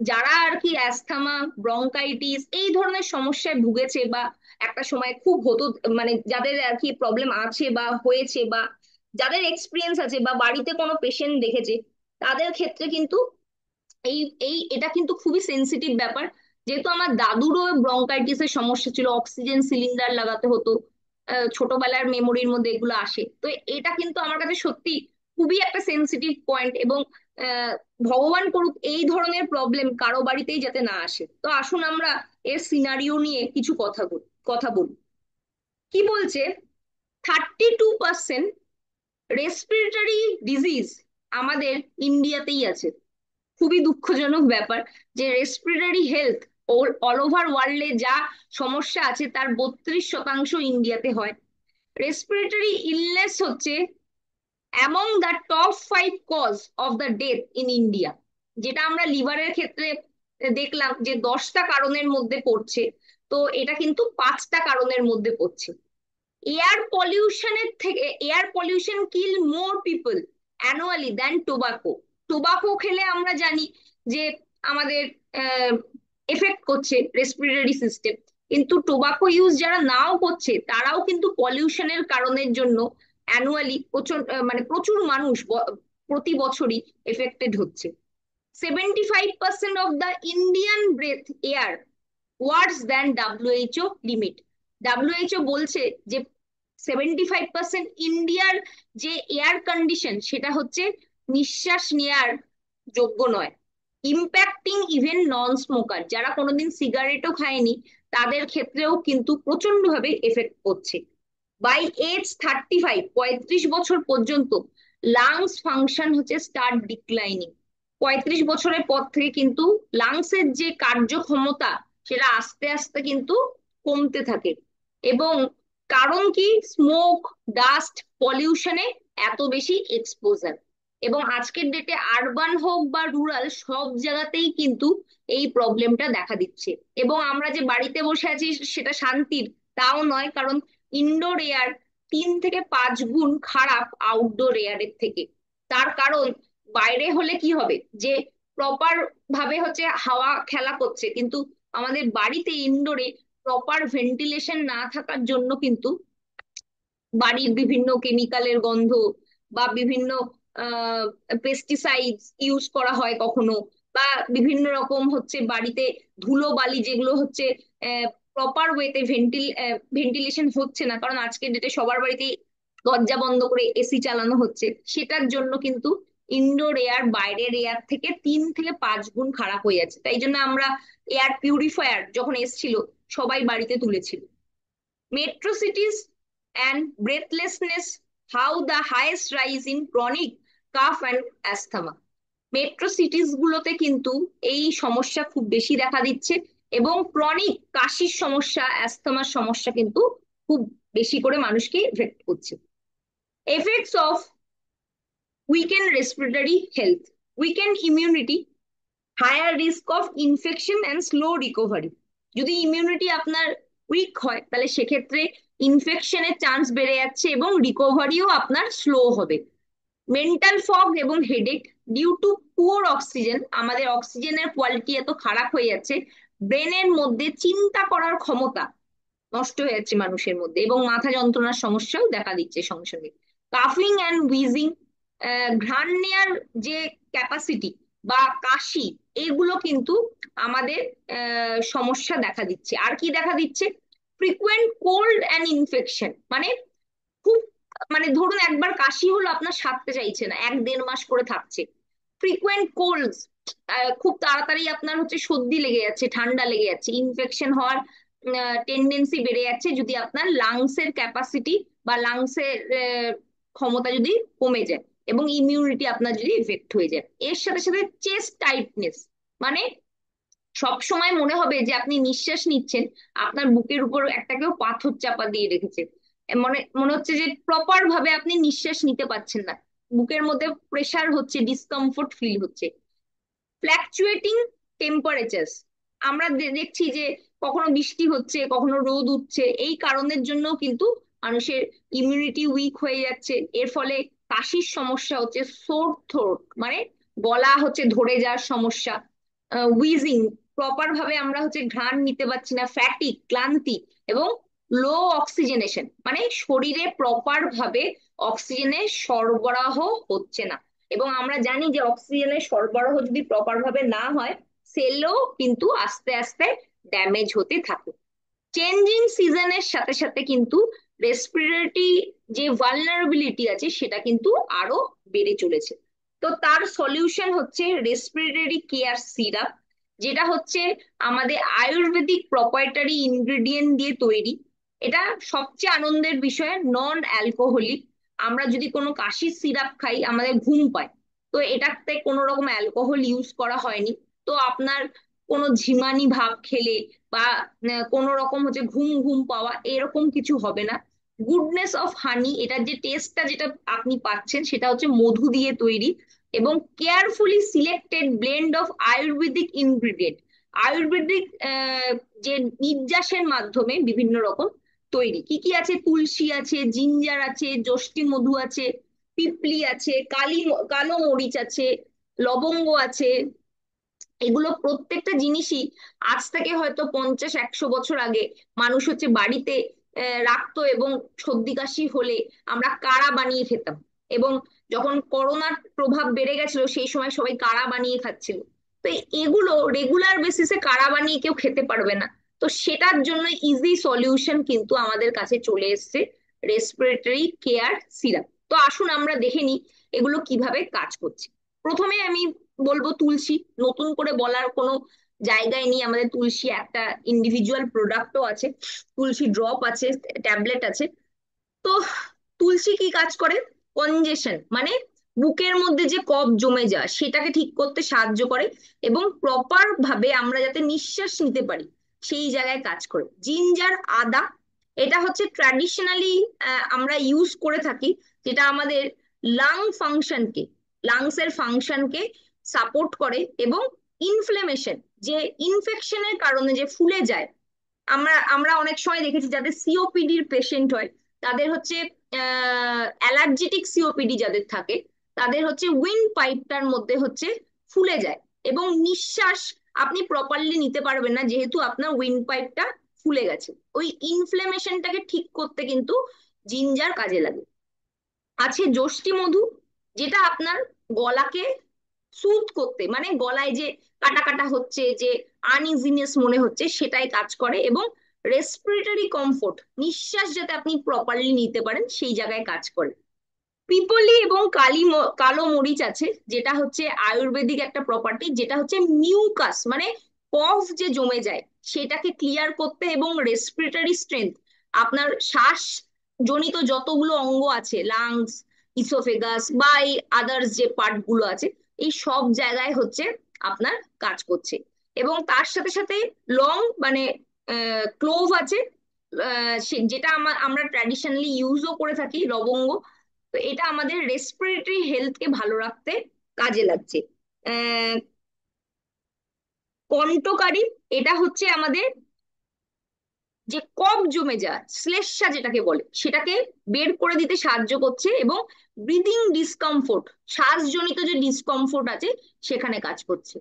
যারা আর কি অ্যাস্থমা, ব্রঙ্কাইটিস এই ধরনের সমস্যায় ভুগেছে, বা একটা সময় খুব হতো, মানে যাদের আর কি প্রবলেম আছে বা হয়েছে, বা যাদের এক্সপিরিয়েন্স আছে, বা বাড়িতে কোনো পেশেন্ট দেখেছে, তাদের ক্ষেত্রে কিন্তু এই এই এটা কিন্তু খুবই সেন্সিটিভ ব্যাপার। যেহেতু আমার দাদুরও ব্রঙ্কাইটিসের সমস্যা ছিল, অক্সিজেন সিলিন্ডার লাগাতে হতো, ছোটবেলার মেমোরির মধ্যে এগুলো আসে। তো এটা কিন্তু আমার কাছে সত্যি খুবই একটা সেন্সিটিভ পয়েন্ট, এবং আহ, ভগবান করুক এই ধরনের প্রবলেম কারো বাড়িতেই যাতে না আসে। তো আসুন আমরা এর সিনারিও নিয়ে কিছু কথা বলি। কি বলছে? 32% রেসপিরেটরি ডিজিজ আমাদের ইন্ডিয়াতেই আছে। খুবই দুঃখজনক ব্যাপার যে রেসপিরেটরি হেলথ অল ওভার ওয়ার্ল্ডে যা সমস্যা আছে তার 32% ইন্ডিয়াতে হয়। রেসপিরেটরি ইলনেস হচ্ছে among the top 5 cause of the death in India. যেটা আমরা লিভারের ক্ষেত্রে দেখলাম যে 10টা কারণের মধ্যে পড়ছে, তো এটা কিন্তু 5টা কারণের মধ্যে পড়ছে। Air pollution kill more people annually than tobacco. Tobacco খেলে আমরা জানি যে আমাদের এফেক্ট করছে রেসপিরেটরি সিস্টেম, কিন্তু টোবাকো ইউজ যারা নাও করছে তারাও কিন্তু পলিউশনের কারণের জন্য অ্যানুয়ালি প্রচুর মানে প্রচুর মানুষ প্রতি বছরই এফেক্টেড হচ্ছে। 75% of the Indian breathe air worse than WHO limit. WHO বলছে যে 75% ইন্ডিয়ার যে এয়ার কন্ডিশন সেটা নিঃশ্বাস নেওয়ার যোগ্য নয়। ইম্প্যাক্টিং ইভেন নন স্মোকার, যারা কোনোদিন সিগারেটও খায়নি, তাদের ক্ষেত্রেও কিন্তু প্রচন্ড ভাবে এফেক্ট করছে। বাই এজ 35, 35 বছর পর্যন্ত লাংস ফাংশন স্টার্ট ডিক্লাইনিং। 35 বছরের পর থেকে কিন্তু লাংসের যে কার্যক্ষমতা সেটা আস্তে আস্তে কিন্তু কমতে থাকে। এবং কারণ কি, স্মোক, ডাস্ট, পলিউশনে এত বেশি এক্সপোজার। এবং আজকের ডেটে আরবান হোক বা রুরাল, সব জায়গাতেই কিন্তু এই প্রবলেমটা দেখা দিচ্ছে। এবং আমরা যে বাড়িতে বসে আছি সেটা শান্তির, তাও নয়, কারণ ইনডোর এয়ার 3 থেকে 5 গুণ খারাপ আউটডোর এয়ারের থেকে। তার কারণ, বাইরে হলে কি হবে, যে প্রপার ভাবে হচ্ছে হাওয়া খেলা করছে, কিন্তু আমাদের বাড়িতে ইনডোরে প্রপার ভেন্টিলেশন না থাকার জন্য কিন্তু বাড়ির বিভিন্ন কেমিক্যালের গন্ধ বা বিভিন্ন পেস্টিসাইডস ইউজ করা হয় কখনো, বা বিভিন্ন রকম হচ্ছে বাড়িতে ধুলো বালি যেগুলো হচ্ছে প্রপার ওয়েতে ভেন্টিলেশন হচ্ছে না, কারণ আজকের ডেটে সবার বাড়িতেই দরজা বন্ধ করে এসি চালানো হচ্ছে, সেটার জন্য কিন্তু ইনডোর এয়ার বাইরের এয়ার থেকে 3 থেকে 5 গুণ খারাপ হয়ে যাচ্ছে। তাই জন্য আমরা এয়ার পিউরিফায়ার যখন এসছিল সবাই বাড়িতে তুলেছিল। Metro cities and breathlessness, how the highest rise in chronic cough and asthma. Metro সিটিজ গুলোতে কিন্তু এই সমস্যা খুব বেশি দেখা দিচ্ছে, এবং ক্রনিক কাশির সমস্যা, অ্যাস্থমার সমস্যা কিন্তু খুব বেশি করে মানুষকে এফেক্ট করছে। Effects of weakened respiratory health, weakened immunity, higher risk of infection and slow recovery. যদি ইমিউনিটি আপনার উইক হয় তাহলে সেক্ষেত্রে ইনফেকশনের চান্স বেড়ে যাচ্ছে এবং রিকভারিও আপনার স্লো হবে। মেন্টাল ফগ এবং headache due to poor oxygen, আমাদের অক্সিজেনের কোয়ালিটি এত খারাপ হয়ে যাচ্ছে, ব্রেনের মধ্যে চিন্তা করার ক্ষমতা নষ্ট হয়ে যাচ্ছে মানুষের মধ্যে, এবং মাথা যন্ত্রণার সমস্যাও দেখা দিচ্ছে সঙ্গে সঙ্গে। কাফিং অ্যান্ড উইজিং, ঘ্রাণ নেয়ার যে ক্যাপাসিটি বা কাশি, এগুলো কিন্তু আমাদের সমস্যা দেখা দিচ্ছে। আর কি দেখা দিচ্ছে, ফ্রিকুয়েন্ট কোল্ড অ্যান্ড ইনফেকশন, মানে খুব, মানে ধরুন একবার কাশি হলো, আপনার সারতে চাইছে না, 1-1.5 মাস করে থাকছে। ফ্রিকুয়েন্ট কোল্ডস, খুব তাড়াতাড়ি আপনার হচ্ছে সর্দি লেগে যাচ্ছে, ঠান্ডা লেগে যাচ্ছে, ইনফেকশন হওয়ার টেন্ডেন্সি বেড়ে যাচ্ছে যদি আপনার লাংসের ক্যাপাসিটি বা লাংসের ক্ষমতা যদি কমে যায়, এবং ইমিউনিটি আপনার যদি ইফেক্ট হয়ে যায়। এর সাথে সাথে চেস্ট টাইটনেস, মানে সব সময় মনে হবে যে আপনি নিঃশ্বাস নিচ্ছেন, আপনার বুকের উপর একটা কেউ পাথর চাপা দিয়ে রেখেছে। মনে মনে হচ্ছে যে প্রপার ভাবে আপনি নিঃশ্বাস নিতে পারছেন না, বুকের মধ্যে প্রেসার হচ্ছে, ডিসকমফোর্ট ফিল হচ্ছে। ফ্ল্যাকচুয়েটিং টেম্পারেচার, আমরা দেখছি যে কখনো বৃষ্টি হচ্ছে, কখনো রোদ উঠছে, এই কারণের জন্য কিন্তু মানুষের ইমিউনিটি উইক হয়ে যাচ্ছে। এর ফলে কাশির সমস্যা হচ্ছে, সোর থ্রোট, মানে গলা হচ্ছে ধরে যাওয়ার সমস্যা, উইজিং, প্রপার ভাবে আমরা হচ্ছে ঘ্রাণ নিতে পারছি না, ফ্যাটিক, ক্লান্তি, এবং লো অক্সিজেনেশন, মানে শরীরে প্রপার ভাবে অক্সিজেনের সরবরাহ হচ্ছে না। এবং আমরা জানি যে অক্সিজেনের সরবরাহ যদি প্রপার ভাবে না হয়, সেলও কিন্তু আস্তে আস্তে ড্যামেজ হতে থাকে। চেঞ্জিং সিজনের সাথে সাথে কিন্তু রেসপিরেটরি যে ভালনারেবিলিটি আছে সেটা কিন্তু আরো বেড়ে চলেছে। তো তার সলিউশন হচ্ছে রেসপিরেটরি কেয়ার সিরাপ, যেটা হচ্ছে আমাদের আয়ুর্বেদিক প্রপার্টারি ইনগ্রেডিয়েন্ট দিয়ে তৈরি। এটা সবচেয়ে আনন্দের বিষয়, নন অ্যালকোহলিক। আমরা যদি কোনো কাশির সিরাপ খাই আমাদের ঘুম পায়, তো এটাতে কোনো রকম অ্যালকোহল ইউজ করা হয়নি। তো আপনার কোনো ঝিমানি ভাব খেলে বা কোনো রকম হচ্ছে ঘুম ঘুম পাওয়া এরকম কিছু হবে না। গুডনেস অফ হানি, এটার যে টেস্টটা যেটা আপনি পাচ্ছেন সেটা হচ্ছে মধু দিয়ে তৈরি, এবং carefully selected blend of Ayurvedic ingredient, Ayurvedic যে নির্যাসের মাধ্যমে বিভিন্ন রকম তৈরি। কি কি আছে, তুলসী আছে, জিঞ্জার আছে, যষ্টি মধু আছে, পিপলি আছে, কালো মরিচ আছে, লবঙ্গ আছে। এগুলো প্রত্যেকটা জিনিসই আজ থেকে হয়তো 50-100 বছর আগে মানুষ হচ্ছে বাড়িতে রাখতো, এবং সর্দি কাশি হলে আমরা কাড়া বানিয়ে খেতাম। এবং যখন করোনার প্রভাব বেড়ে গেছিল সেই সময় সবাই কাড়া বানিয়ে খাচ্ছিল। তো এগুলো রেগুলার বেসিসে কাড়া বানিয়ে কেউ খেতে পারবে না। তো সেটার জন্য ইজি সলিউশন কিন্তু আমাদের কাছে চলে এসেছে, রেসপিরেটরি কেয়ার সিরাপ। তো আসুন আমরা দেখে নিই এগুলো কিভাবে কাজ করছে। প্রথমে আমি বলবো তুলসী, নতুন করে বলার কোনো জায়গায় নেই, আমাদের তুলসী একটা ইন্ডিভিজুয়াল প্রোডাক্টও আছে, তুলসী ড্রপ আছে, ট্যাবলেট আছে। তো তুলসী কি কাজ করে, কনজেশন, মানে বুকের মধ্যে যে কফ জমে যায় সেটাকে ঠিক করতে সাহায্য করে, এবং প্রপার ভাবে আমরা যাতে নিঃশ্বাস নিতে পারি সেই জায়গায় কাজ করে। জিঞ্জার, আদা, এটা হচ্ছে ট্র্যাডিশনালি আমরা ইউজ করে থাকি, যেটা আমাদের লাং ফাংশনকে, লাংস এর ফাংশনকে সাপোর্ট করে, এবং ইনফ্লেমেশন, যে ইনফেকশনের কারণে যে ফুলে যায়, আমরা আমরা অনেক সময় দেখেছি যাদের সিওপিডির পেশেন্ট হয়, তাদের হচ্ছে অ্যালার্জেটিক সিওপিডি যাদের থাকে, তাদের হচ্ছে উইন্ড পাইপটার মধ্যে হচ্ছে ফুলে যায়, এবং নিঃশ্বাস আপনি প্রপারলি নিতে পারবেন না, যেহেতু আপনার উইন্ড পাইপটা ফুলে গেছে। ওই ইনফ্লেমেশনটাকে ঠিক করতে কিন্তু জিঞ্জার কাজে লাগে। আছে যষ্টি মধু, যেটা আপনার গলাকে সুথ করতে, মানে গলায় যে কাটা কাটা হচ্ছে, যে আনইজিনেস মনে হচ্ছে, সেটাই কাজ করে, এবং রেসপিরেটরি কমফোর্ট, নিঃশ্বাস যাতে আপনি প্রপারলি নিতে পারেন সেই জায়গায় কাজ করে। পিপলি এবং কালো মরিচ আছে, যেটা হচ্ছে আয়ুর্বেদিক একটা প্রপার্টি, যেটা হচ্ছে মিউকাস, মানে কফ যে জমে যায় সেটাকে ক্লিয়ার করতে, এবং রেসপিরেটরি স্ট্রেংথ, আপনার শ্বাস জনিত যতগুলো অঙ্গ আছে, লাংস, ইসোফেগাস বা এই আদার্স যে পার্ট গুলো আছে, এই সব জায়গায় হচ্ছে আপনার কাজ করছে। এবং তার সাথে সাথে লং, মানে ক্লোভ আছে, যেটা আমরা ট্র্যাডিশনালি ইউজও করে থাকি, লবঙ্গ। তো এটা আমাদের রেসপিরেটরি হেলথকে ভালো রাখতে কাজে লাগছে। আহ কন্টকারী, এটা হচ্ছে আমাদের যে কফ জমে যায়, শ্লেষ্মা যেটাকে বলে, সেটাকে বের করে দিতে সাহায্য করছে, এবং ব্রিদিং ডিসকমফোর্ট, শ্বাসজনিত যে ডিসকমফোর্ট আছে সেখানে কাজ করছে।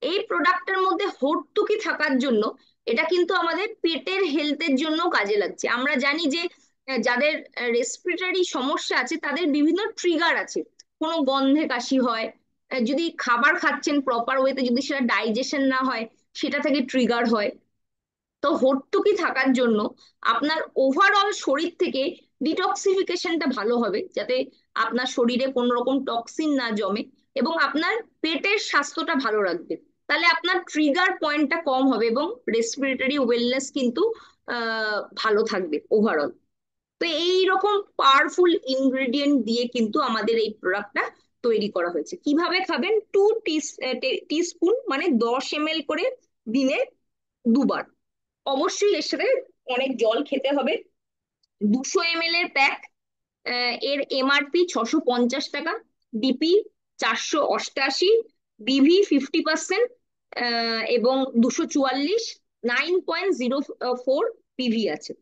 এই প্রোডাক্টের মধ্যে হর্তুকি থাকার জন্য এটা কিন্তু আমাদের পেটের হেলথের জন্য কাজে লাগছে। আমরা জানি যে যাদের রেসপিরেটরি সমস্যা আছে তাদের বিভিন্ন ট্রিগার আছে, কোনো গন্ধে কাশি হয়, যদি খাবার খাচ্ছেন প্রপার ওয়েতে যদি সেটা ডাইজেশন না হয়, সেটা থেকে ট্রিগার হয়। তো হর্তুকি থাকার জন্য আপনার ওভারঅল শরীর থেকে ডিটক্সিফিকেশনটা ভালো হবে, যাতে আপনার শরীরে কোনো রকম টক্সিন না জমে, এবং আপনার পেটের স্বাস্থ্যটা ভালো রাখবে। তাহলে আপনার ট্রিগার পয়েন্টটা কম হবে, এবং রেসপিরেটরি ওয়েলনেস কিন্তু ভালো থাকবে ওভারঅল। তো এইরকম পাওয়ারফুল ইনগ্রেডিয়েন্ট দিয়ে কিন্তু আমাদের এই প্রোডাক্টটা তৈরি করা হয়েছে। কিভাবে খাবেন? 2 টিস্পুন, মানে 10 ml করে দিনে দুবার। অবশ্যই এর সাথে অনেক জল খেতে হবে। 200 ml এর প্যাক, এর এমআরপি 650 টাকা, ডিপি 488, বিভি 50%, এবং 244, 9.04 পিভি আছে।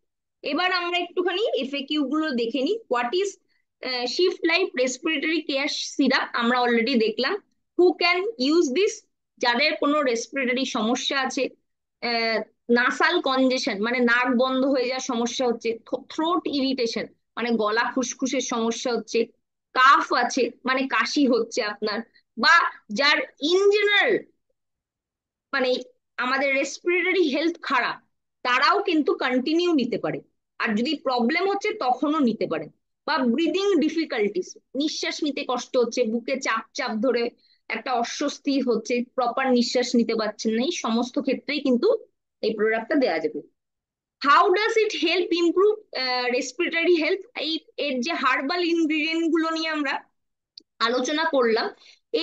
এবার আমরা একটুখানি এফএকিউ গুলো দেখে নিই। What is shift life respiratory care syrup, আমরা অলরেডি দেখলাম। Who can use this? যাদের কোনো রেসপিরেটরি সমস্যা আছে, নাসাল কনজেশন, মানে নাক বন্ধ হয়ে যাওয়ার সমস্যা হচ্ছে, থ্রোট ইরিটেশন, মানে গলা খুসখুসের সমস্যা হচ্ছে, কাফ আছে মানে কাশি হচ্ছে আপনার, বা যার ইন জেনারেল মানে আমাদের রেসপিরেটরি হেলথ খারাপ, তারাও কিন্তু কন্টিনিউ নিতে পারে। আর যদি প্রবলেম হচ্ছে তখনও নিতে পারেন। বা ব্রিদিং ডিফিকাল্টিস, নিঃশ্বাস নিতে কষ্ট হচ্ছে, বুকে চাপ চাপ ধরে একটা অস্বস্তি হচ্ছে, প্রপার নিঃশ্বাস নিতে পারছেন না, এই সমস্ত ক্ষেত্রেই কিন্তু এই প্রোডাক্টটা দেওয়া যাবে। How does it help improve respiratory health? এই এর যে হার্বাল ইনগ্রিডিয়েন্ট গুলো নিয়ে আমরা আলোচনা করলাম,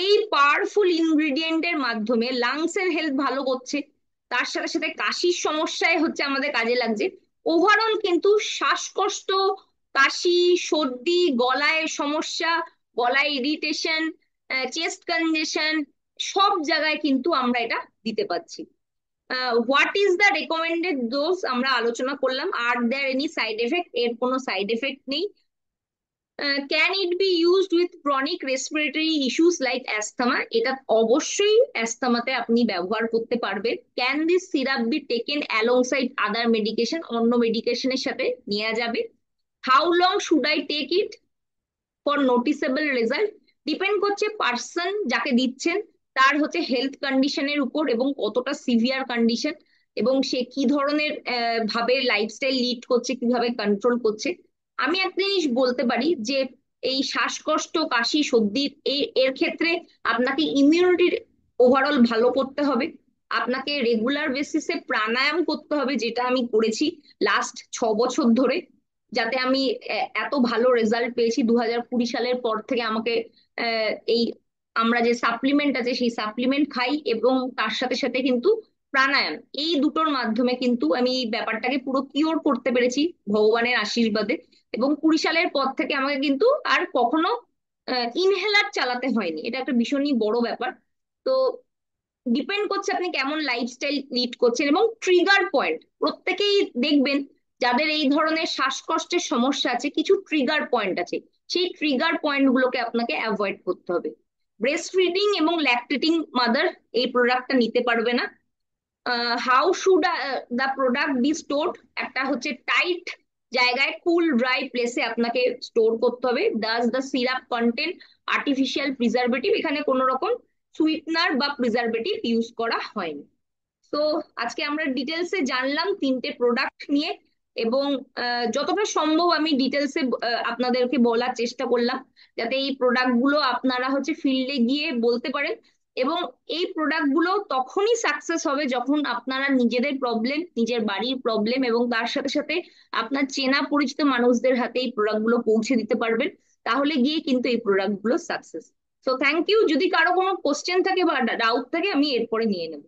এই পাওয়ারফুল ইনগ্রিডিয়েন্টের মাধ্যমে লাংস এর হেলথ ভালো করছে, তার সাথে সাথে কাশির সমস্যায় হচ্ছে আমাদের কাজে লাগছে। ওভারঅল কিন্তু শ্বাসকষ্ট, কাশি, সর্দি, গলায় সমস্যা, গলায় ইরিটেশন, চেস্ট কনজেশন, সব জায়গায় কিন্তু আমরা এটা দিতে পারছি। What is the recommended dose আমরা আলোচনা করলাম। Are there any side effect? এর কোনো সাইড এফেক্ট নেই। Can it be used with chronic respiratory issues like asthma? এটা অবশ্যই অ্যাস্থমাতে আপনি ব্যবহার করতে পারবেন। Can this syrup be taken alongside other medication? অন্য মেডিকেশনের সাথে নেওয়া যাবে। How long should I take it for noticeable result? Depend করছে পার্সন যাকে দিচ্ছেন তার হচ্ছে হেলথ কন্ডিশনের উপর, এবং কতটা সিভিয়ার কন্ডিশন, এবং সে কি ধরনের ভাবে লাইফস্টাইল লিড করছে, কিভাবে কন্ট্রোল করছে। আমি একটা জিনিস বলতে পারি যে এই শ্বাসকষ্ট, কাশি, সর্দির এর ক্ষেত্রে আপনাকে ইমিউনিটির ওভারঅল ভালো করতে হবে। আপনাকে রেগুলার বেসিসে প্রাণায়াম করতে হবে, যেটা আমি করেছি লাস্ট 6 বছর ধরে। যাতে আমি এত ভালো রেজাল্ট পেয়েছি 2020 সালের পর থেকে আমাকে এই আমরা যে সাপ্লিমেন্ট আছে সেই সাপ্লিমেন্ট খাই, এবং তার সাথে সাথে কিন্তু প্রাণায়াম, এই দুটোর মাধ্যমে কিন্তু আমি এই ব্যাপারটাকে পুরো কিওর করতে পেরেছি ভগবানের আশীর্বাদে। এবং 20 সালের পর থেকে আমাকে কিন্তু আর কখনো ইনহেলার চালাতে হয়নি, এটা একটা ভীষণই বড় ব্যাপার। তো ডিপেন্ড করছে আপনি কেমন লাইফস্টাইল লিড করছেন, এবং ট্রিগার পয়েন্ট প্রত্যেকেই দেখবেন যাদের এই ধরনের শ্বাসকষ্টের সমস্যা আছে, কিছু ট্রিগার পয়েন্ট আছে, সেই ট্রিগার পয়েন্ট গুলোকে আপনাকে অ্যাভয়েড করতে হবে। ব্রেস্ট ফিডিং এবং ল্যাকটেটিং মাদার এই প্রোডাক্টটা নিতে পারবে না। How should the product be stored, একটা হচ্ছে টাইট জায়গায়, কুল ড্রাই প্লেসে আপনাকে স্টোর করতে হবে। Does the syrup contain artificial preservative, এখানে কোনো রকম সুইটনার বা প্রিজারভেটিভ ইউজ করা হয়নি। তো আজকে আমরা ডিটেলসে জানলাম 3টে প্রোডাক্ট নিয়ে, এবং যতটা সম্ভব আমি ডিটেলসে আপনাদেরকে বলার চেষ্টা করলাম, যাতে এই প্রোডাক্ট গুলো আপনারা হচ্ছে ফিল্ডে গিয়ে বলতে পারেন। এবং এই প্রোডাক্ট গুলো তখনই সাকসেস হবে যখন আপনারা নিজেদের প্রবলেম, নিজের বাড়ির প্রবলেম, এবং তার সাথে সাথে আপনার চেনা পরিচিত মানুষদের হাতে এই প্রোডাক্ট গুলো পৌঁছে দিতে পারবেন। তাহলে গিয়ে কিন্তু এই প্রোডাক্ট গুলো সাকসেস। So thank you. যদি কারো কোনো কোশ্চেন থাকে বা ডাউট থাকে আমি এরপরে নিয়ে নেবো।